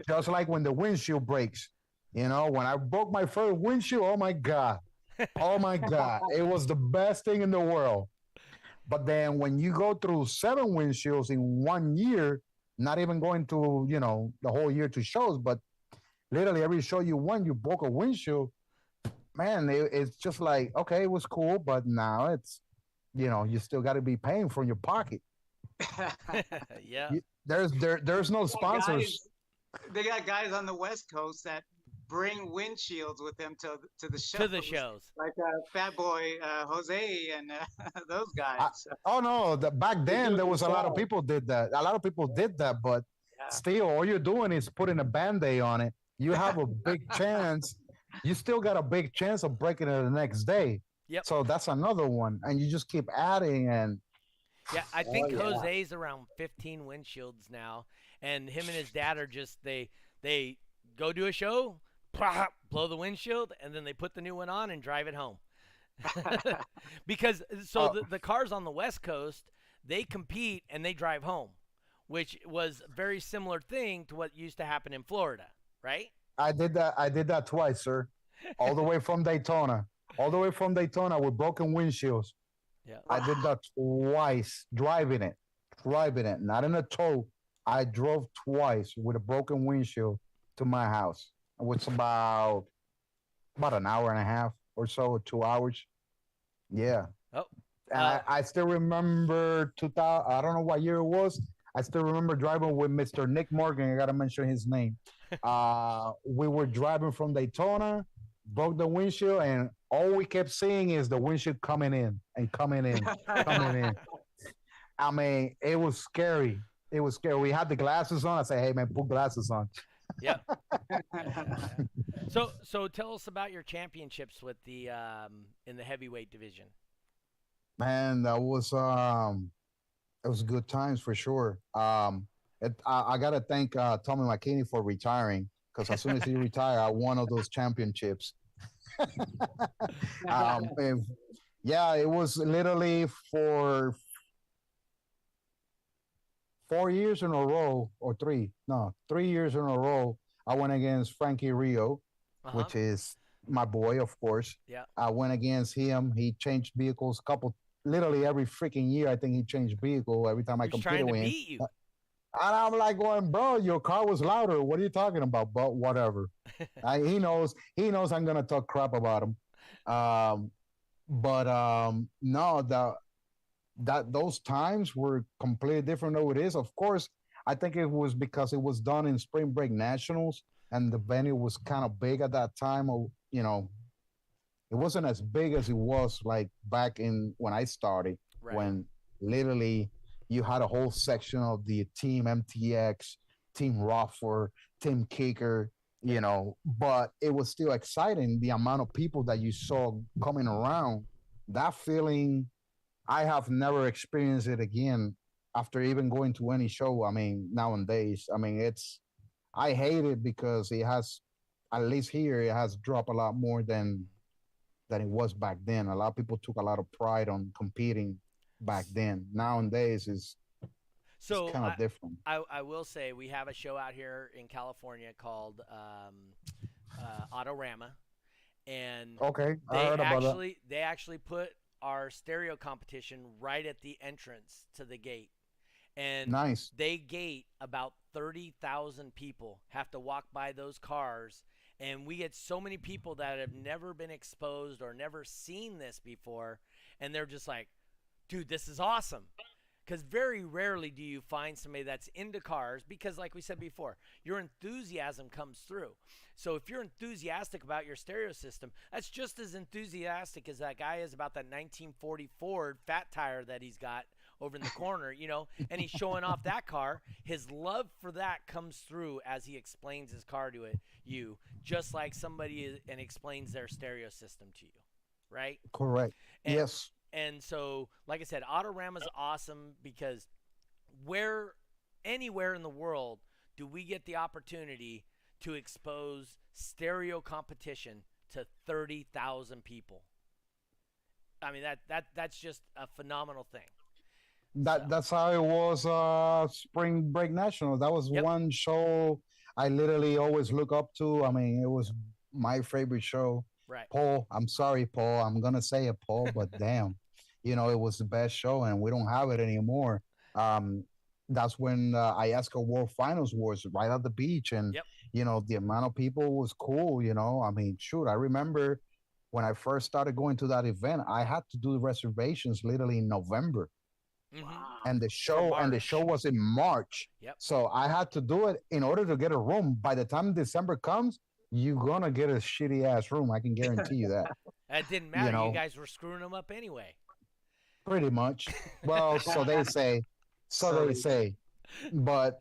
Just like when the windshield breaks. When I broke my first windshield, oh my God. Oh my God. It was the best thing in the world. But then when you go through 7 windshields in 1 year, not even going to, the whole year to shows, but literally every show you won, you broke a windshield. Man, it's just like, okay, it was cool, but now it's, you still got to be paying from your pocket. Yeah. There's no sponsors. guys, they got guys on the West Coast that bring windshields with them to the shows, To the shows. like Fat Boy Jose and those I, guys. oh no, back They do then it there was a lot of themselves. people did that. A lot of people did that, but Yeah. still, all you're doing is putting a band-aid on it. You have a big chance. You still got a big chance of breaking it the next day. Yep. So that's another one, and you just keep adding. And Yeah, I think yeah. Jose's around 15 windshields now, and him and his dad are just they go do a show, plop, blow the windshield, and then they put the new one on and drive it home. Because the cars on the West Coast, they compete and they drive home, which was a very similar thing to what used to happen in Florida, right? I did that. I did that twice, sir. All the way from Daytona, with broken windshields. Yeah. I did that twice, driving it, not in a tow. I drove twice with a broken windshield to my house. It was about an hour and a half or so, 2 hours. Yeah, Oh, and I still remember 2000. I don't know what year it was. I still remember driving with Mr. Nick Morgan. I gotta mention his name. We were driving from Daytona, broke the windshield, and all we kept seeing is the windshield coming in and coming in, coming in. I mean, it was scary. It was scary. We had the glasses on. I said, "Hey, man, put glasses on." yeah. So tell us about your championships with the in the heavyweight division. Man, it was good times for sure. I gotta thank Tommy Mckinney for retiring because as soon as he retired, I won all those championships. And yeah, it was literally for 4 years in a row, or three, no, 3 years in a row. I went against Frankie Rio, Uh-huh. which is my boy, of course. Yeah. I went against him. He changed vehicles literally every freaking year. I think he changed vehicle every time I He was competed trying to with him. beat you. And I'm like going, bro, your car was louder. What are you talking about? But whatever. He knows. He knows I'm gonna talk crap about him. Um, but no, those times were completely different than it is. Of course, I think it was because it was done in Spring Break Nationals, and the venue was kind of big at that time. Or it wasn't as big as it was like back in when I started, Right. when literally you had a whole section of the team MTX, team Roffer, team Kicker, but it was still exciting. The amount of people that you saw coming around, that feeling, I have never experienced it again after even going to any show. I mean, nowadays, I mean, I hate it because it has, at least here, it has dropped a lot more than it was back then. A lot of people took a lot of pride on competing back then. Nowadays it's So kind of different. I will say we have a show out here in California called Autorama, and Okay, I they heard about that. actually put our stereo competition right at the entrance to the gate, and Nice. they gate about 30,000 people have to walk by those cars, and we get so many people that have never been exposed or never seen this before, and they're just like, dude, this is awesome. Because very rarely do you find somebody that's into cars, because like we said before, your enthusiasm comes through. So if you're enthusiastic about your stereo system, that's just as enthusiastic as that guy is about that 1940 Ford fat tire that he's got over in the corner, and he's showing off that car. His love for that comes through as he explains his car to you, just like somebody and explains their stereo system to you, right? Correct. And, Yes. And so, like I said, Autorama's awesome because anywhere in the world do we get the opportunity to expose stereo competition to 30,000 people? I mean, that's just a phenomenal thing. That's how it was. Spring Break National. That was Yep. one show I literally always look up to. I mean, it was my favorite show. Right. Paul, I'm sorry, Paul. I'm gonna say it, Paul, but damn, it was the best show, and we don't have it anymore. Um, that's when IASCA World Finals was right at the beach, and Yep. the amount of people was cool. I mean, shoot, I remember when I first started going to that event, I had to do the reservations literally in November, Mm-hmm. Wow. and the For show March. was in March. Yep. So I had to do it in order to get a room. By the time December comes, you're gonna get a shitty ass room. I can guarantee you that. It didn't You matter. You know, guys were screwing them up anyway. pretty much. Well, so they say. So So they say. But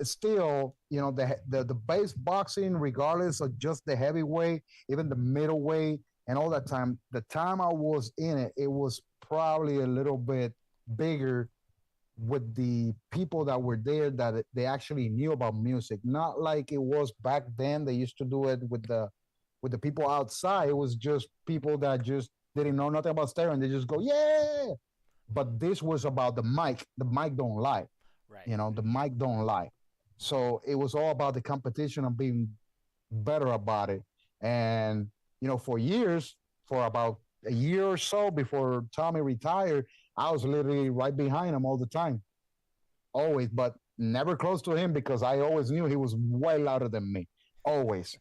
still, the base boxing, regardless of just the heavyweight, even the middleweight, and all that time, the time I was in it, it was probably a little bit bigger with the people that were there that they actually knew about music. Not like it was back then. They used to do it with the people outside. It was just people that just didn't know nothing about stereo and they just go, yeah. But this was about the mic. The mic don't lie. Right. The mic don't lie. So it was all about the competition and being better about it. And for years, for about a year or so before Tommy retired, I was literally right behind him all the time, always, but never close to him because I always knew he was way louder than me. Always.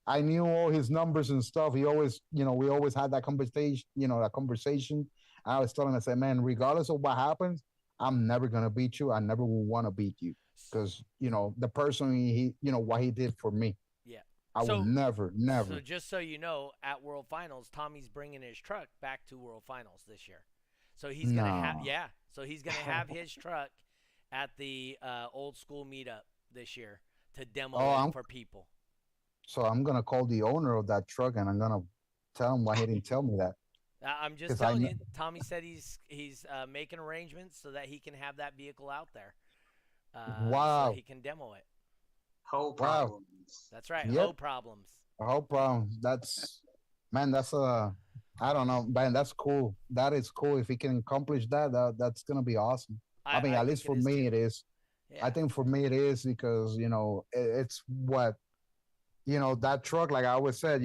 I knew all his numbers and stuff. He always, we always had that conversation. I was telling him, I said, man, regardless of what happens, I'm never gonna beat you. I never will want to beat you because the person what he did for me. Yeah. I will So never, so never. just so you know, at World Finals, Tommy's bringing his truck back to World Finals this year. So he's gonna have No. yeah. So he's gonna have his truck at the old school meetup this year to demo Oh, it I'm for people. so I'm gonna call the owner of that truck and I'm gonna tell him why he didn't tell me that I'm just because I telling know. you. Tommy said he's making arrangements so that he can have that vehicle out there, so Wow, he can demo it. whole wow, problems. That's right. Ho yep. problems. No problem. That's man. That's I don't know, man. That's cool. That is cool. If he can accomplish that, that's gonna be awesome. I mean, I at think least it for is me, too. it is. I Yeah. think for me, it is because it's what that truck. Like I always said,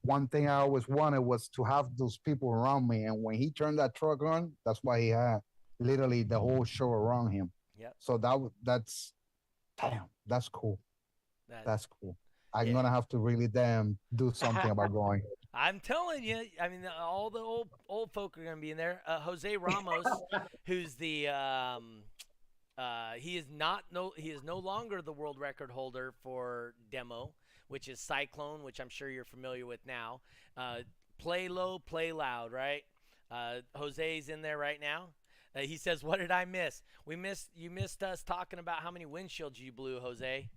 one thing I always wanted was to have those people around me. And when he turned that truck on, that's why he had literally the whole show around him. Yep. So that's damn. That's cool. That. That's cool. I'm Yeah. gonna have to really damn do something about going. I'm telling you. I mean, all the old folk are going to be in there. Jose Ramos, who's the he is no longer the world record holder for demo, which is Cyclone, which I'm sure you're familiar with now. Play low, play loud, right? Jose's in there right now. He says, "What did I miss? You missed us talking about how many windshields you blew, Jose,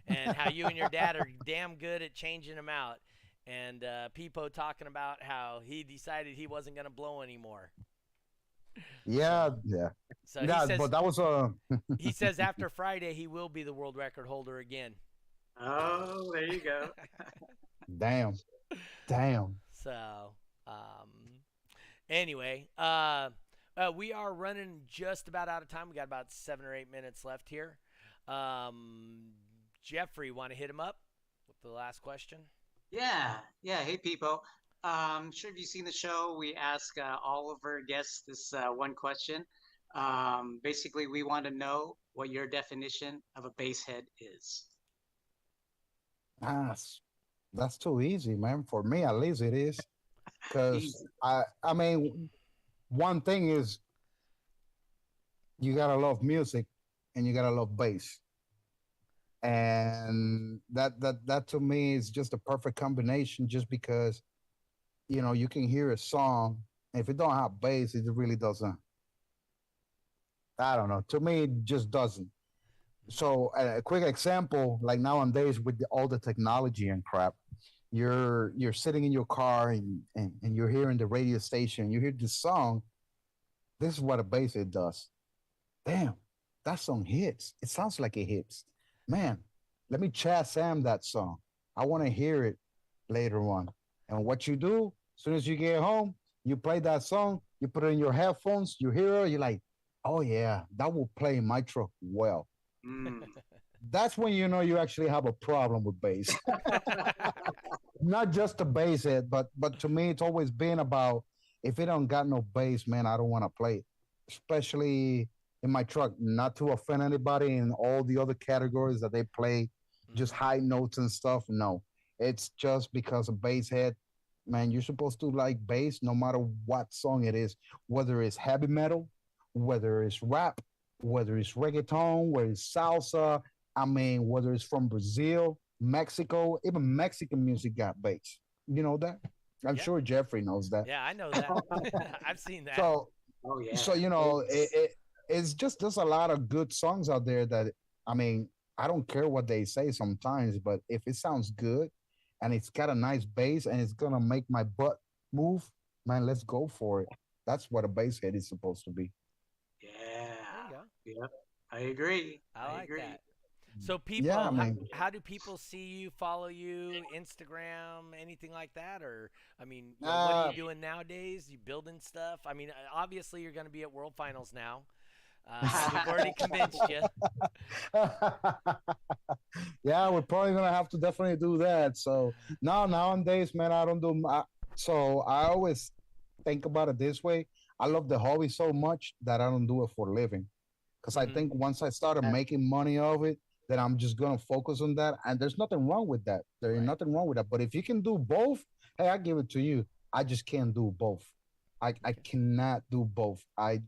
and how you and your dad are damn good at changing them out." And Pipo talking about how he decided he wasn't going to blow anymore. Yeah, So, yeah, so yeah. But that was a he says after Friday he will be the world record holder again. Oh, there you go. damn, damn. So, um, anyway, we are running just about out of time. We got about 7 or 8 minutes left here. Jeffrey, want to hit him up with the last question? Yeah, yeah. Hey, people. Sure, if you've seen the show, we ask all of our guests this one question. Basically, we want to know what your definition of a bass head is. That's too easy, man. For me, at least it is. Because Easy. I mean, one thing is you gotta love music, and you gotta love bass, and that to me is just a perfect combination. Just because you can hear a song, if it don't have bass, it really doesn't. I don't know. To me, it just doesn't. So a quick example, like nowadays with all the technology and crap, you're sitting in your car and you're hearing the radio station, you hear this song. This is what a bass it does. Damn, that song hits. It sounds like it hits. Man, let me chat Sam that song. I want to hear it later on. And what you do, as soon as you get home, you play that song, you put it in your headphones, you hear it, you're like, oh yeah, that will play in my truck well. Mm. That's when you know you actually have a problem with bass. Not just the bass head, but to me, it's always been about If it don't got no bass, man, I don't want to play it. Especially in my truck, not to offend anybody in all the other categories that they play, just Hmm. high notes and stuff. No, it's just because of bass head. Man, you're supposed to like bass no matter what song it is, whether it's heavy metal, whether it's rap, whether it's reggaeton, whether it's salsa. I mean, whether it's from Brazil, Mexico, even Mexican music got bass. You know that? I'm Yeah. sure Jeffrey knows that. Yeah, I know that. I've seen that. So Oh so yeah, you know it's it's just there's a lot of good songs out there that I mean I don't care what they say sometimes, but if it sounds good and it's got a nice bass and it's gonna make my butt move, man, let's go for it. That's what a bass head is supposed to be. There you yeah, go. yep. I agree. I I like agree. that. So Yeah, I people, mean, how do people see you, follow you, Instagram, anything like that? Or, I mean, what are you uh, doing nowadays? You building stuff? I mean, obviously you're going to be at World Finals now. We've already convinced you. yeah, we're probably gonna have to definitely do that. So now nowadays, man, I don't do. So I always think about it this way. I love the hobby so much that I don't do it for a living. Because I Hmm. think once I started Yeah, making money of it, then I'm just gonna focus on that. And there's nothing wrong with that. There is Right. nothing wrong with that. But if you can do both, hey, I give it to you. I just can't do both. I Okay. cannot do both. I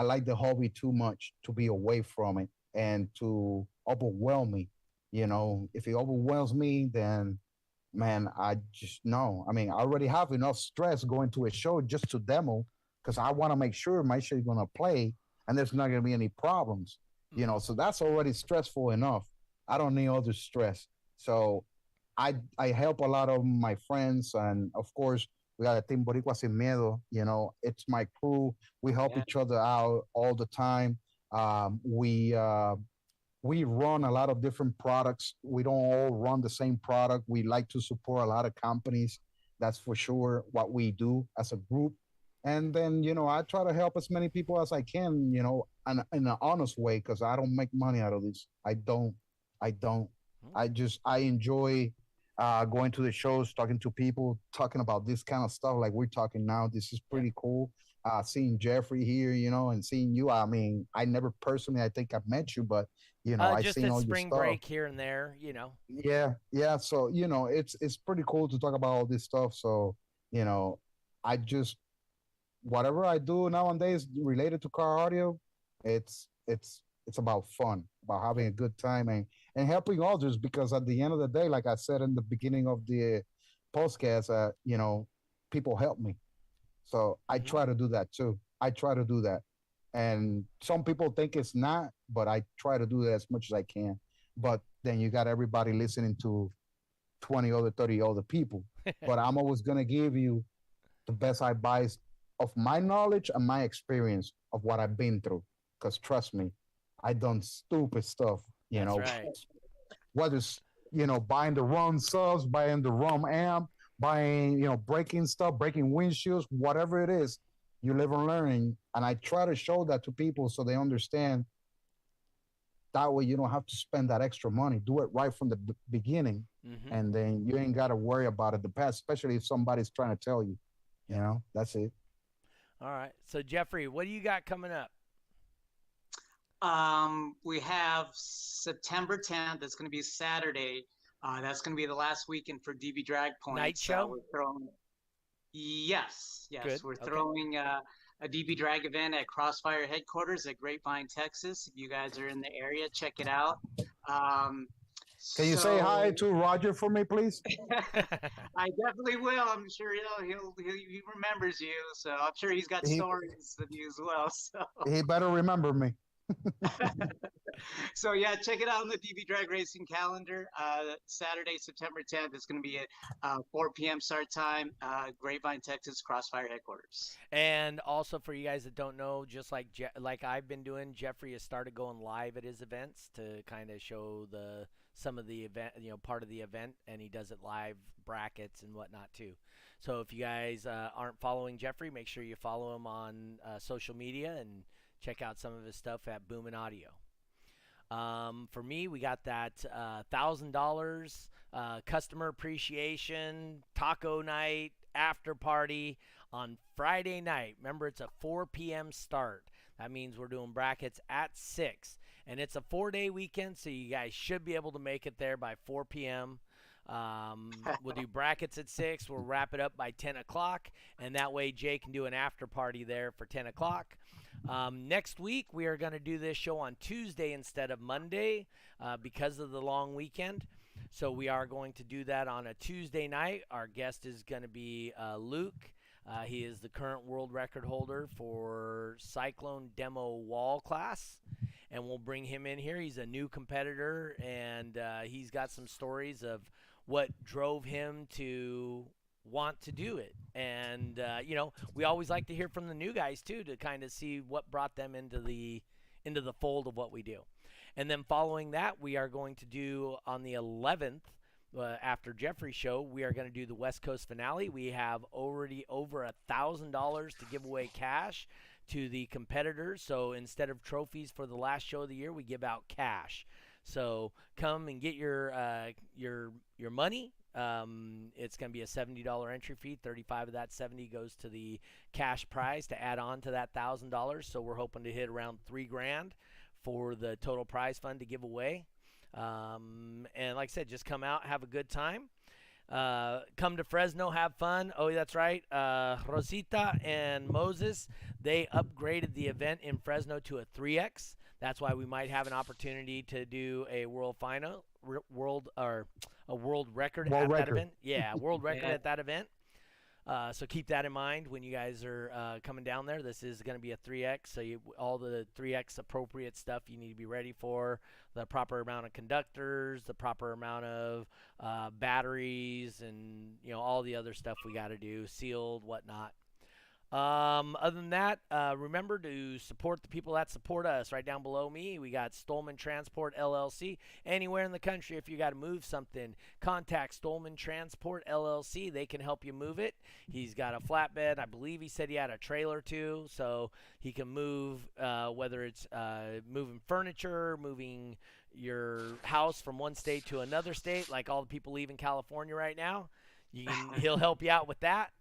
like the hobby too much to be away from it and to overwhelm me. You know, if it overwhelms me, then man, I just no. I mean, I already have enough stress going to a show just to demo because I want to make sure my shit is gonna play and there's not gonna be any problems. You know, Hmm. so that's already stressful enough. I don't need other stress. So I help a lot of my friends, and of course we got a team Boricua Sin Miedo. You know, it's my crew. We help yeah. each other out all the time. We run a lot of different products. We don't all run the same product. We like to support a lot of companies. That's for sure what we do as a group. And then, you know, I try to help as many people as I can, you know, in an honest way, because I don't make money out of this. I don't. I don't. Okay. I enjoy going to the shows, talking to people, talking about this kind of stuff like we're talking now. This is Yeah. pretty cool. Seeing Jeffrey here, you know, and seeing you. I mean, I never personally, I think I've met you, but you know, I Just seen at all your spring stuff. break here and there, you know. Yeah, yeah. So you know, it's pretty cool to talk about all this stuff. So you know, I just whatever I do nowadays related to car audio, it's about fun, about having Yep. a good time and helping others. Because at the end of the day, like I said in the beginning of the podcast, you know, people help me. So I Hmm. try to do that too. I try to do that. And some people think it's not, but I try to do that as much as I can. But then you got everybody listening to 20 other, 30 other people. But I'm always going to give you the best advice of my knowledge and my experience of what I've been through. Because trust me, I done stupid stuff, you That's know, right. whether it's, you know, buying the wrong subs, buying the wrong amp, buying, you know, breaking stuff, breaking windshields, whatever it is, you live and learn. And I try to show that to people so they understand that way you don't have to spend that extra money. Do it right from the beginning. Hmm. And then you ain't got to worry about it the past, especially if somebody's trying to tell you, you Yep. know, that's it. All right. So Jeffrey, what do you got coming up? We have September 10th. That's going to be Saturday. That's going to be the last weekend for DB Drag Night Points. show? We're throwing, yes, Good. yes, we're Okay. throwing a DB Drag event at Crossfire headquarters at Grapevine, Texas. If you guys are in the area, check it out. Um, Can you say hi so to Roger for me, please? I definitely will. I'm sure he remembers you. So I'm sure he's got He stories of you as well. So he better remember me. so yeah, check it out on the DB Drag Racing calendar. Saturday, September 10th. It's going to be at 4 p.m. start time. Grapevine, Texas, Crossfire headquarters. And also for you guys that don't know, just like like I've been doing, Jeffrey has started going live at his events to kind of show the some of the event, part of the event, and he does it live, brackets and whatnot too. So if you guys aren't following Jeffrey, make sure you follow him on social media and check out some of his stuff at Boomin Audio. For me, we got that $1,000 customer appreciation taco night after party on Friday night. Remember, it's a 4 p.m. start. That means we're doing brackets at 6. And it's a 4-day weekend, so you guys should be able to make it there by 4 p.m. We'll do brackets at 6. We'll wrap it up by 10 o'clock, and that way Jay can do an after party there for 10 o'clock. Next week, we are going to do this show on Tuesday instead of Monday because of the long weekend. So we are going to do that on a Tuesday night. Our guest is going to be Luke. He is the current world record holder for Cyclone Demo Wall class, and we'll bring him in here. He's a new competitor, and he's got some stories of what drove him to want to do it. And, we always like to hear from the new guys, too, to kind of see what brought them into the fold of what we do. And then following that, we are going to do on the 11th, after Jeffrey's show, we are going to do the West Coast finale. We have already over $1,000 to give away cash to the competitors. So instead of trophies for the last show of the year, we give out cash. So come and get your money. It's going to be a $70 entry fee. 35 of that 70 goes to the cash prize to add on to that $1,000. So we're hoping to hit around $3,000 for the total prize fund to give away. And like I said, just come out, have a good time. Come to Fresno, have fun. Oh, that's right. Rosita and Moses, they upgraded the event in Fresno to a 3X. That's why we might have an opportunity to do a world record at that event. Yeah, world record at that event. So keep that in mind when you guys are coming down there. This is going to be a 3X, so all the 3X appropriate stuff you need to be ready for, the proper amount of conductors, the proper amount of batteries, and all the other stuff we got to do, sealed, whatnot. Other than that, remember to support the people that support us. Right down below me, we got Stolman Transport LLC. Anywhere in the country, if you got to move something, contact Stolman Transport LLC. They can help you move it. He's got a flatbed. I believe he said he had a trailer too, so he can move, whether it's moving furniture, moving your house from one state to another state, like all the people leaving California right now. He'll help you out with that.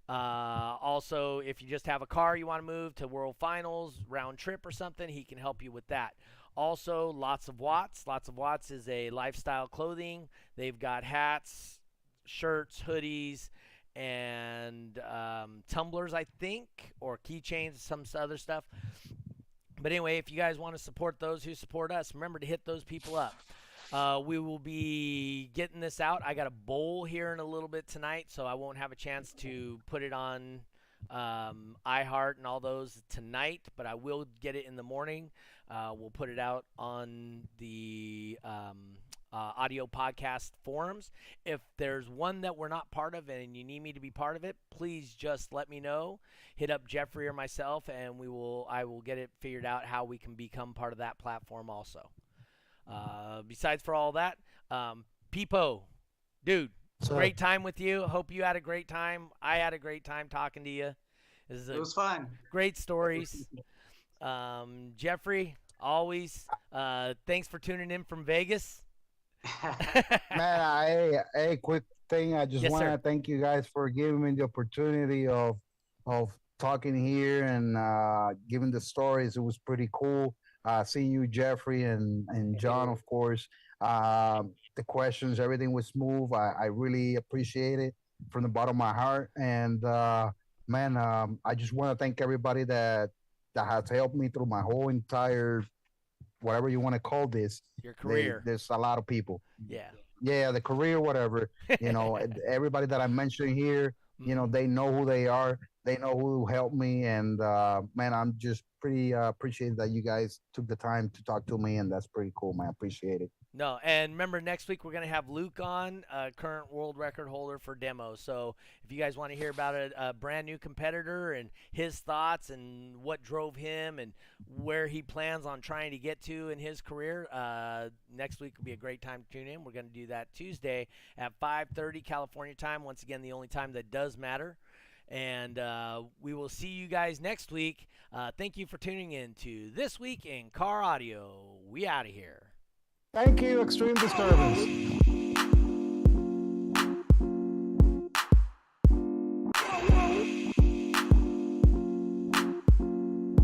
Also, if you just have a car you want to move to World Finals, round trip or something, he can help you with that. Also, Lots of Watts. Lots of Watts is a lifestyle clothing. They've got hats, shirts, hoodies, and tumblers, I think, or keychains, some other stuff. But anyway, if you guys want to support those who support us, remember to hit those people up. We will be getting this out. I got a bowl here in a little bit tonight, so I won't have a chance to put it on iHeart and all those tonight, but I will get it in the morning. We'll put it out on the audio podcast forums. If there's one that we're not part of and you need me to be part of it, please just let me know. Hit up Jeffrey or myself, and I will get it figured out how we can become part of that platform also. Besides for all that, Pipo, dude, great time with you. Hope you had a great time. I had a great time talking to you. It was fun. Great stories. Jeffrey, always, thanks for tuning in from Vegas. Man, a quick thing. I just Yes, want to sir. thank you guys for giving me the opportunity of talking here and giving the stories. It was pretty cool. Seeing you, Jeffrey, and John, of course. The questions, everything was smooth. I really appreciate it from the bottom of my heart. And man, I just want to thank everybody that has helped me through my whole entire, whatever you want to call this. Your career. There's a lot of people. Yeah. The career, whatever. Everybody that I mentioned here, they know who they are. They know who helped me, and man, I'm just pretty appreciative that you guys took the time to talk to me, and that's pretty cool, man. I appreciate it. No, and remember, next week we're going to have Luke on, current world record holder for demo. So if you guys want to hear about a brand new competitor and his thoughts and what drove him and where he plans on trying to get to in his career, next week will be a great time to tune in. We're going to do that Tuesday at 5:30 California time. Once again, the only time that does matter. And we will see you guys next week. Thank you for tuning in to This Week in Car Audio. We out of here. Thank you, Extreme Disturbance.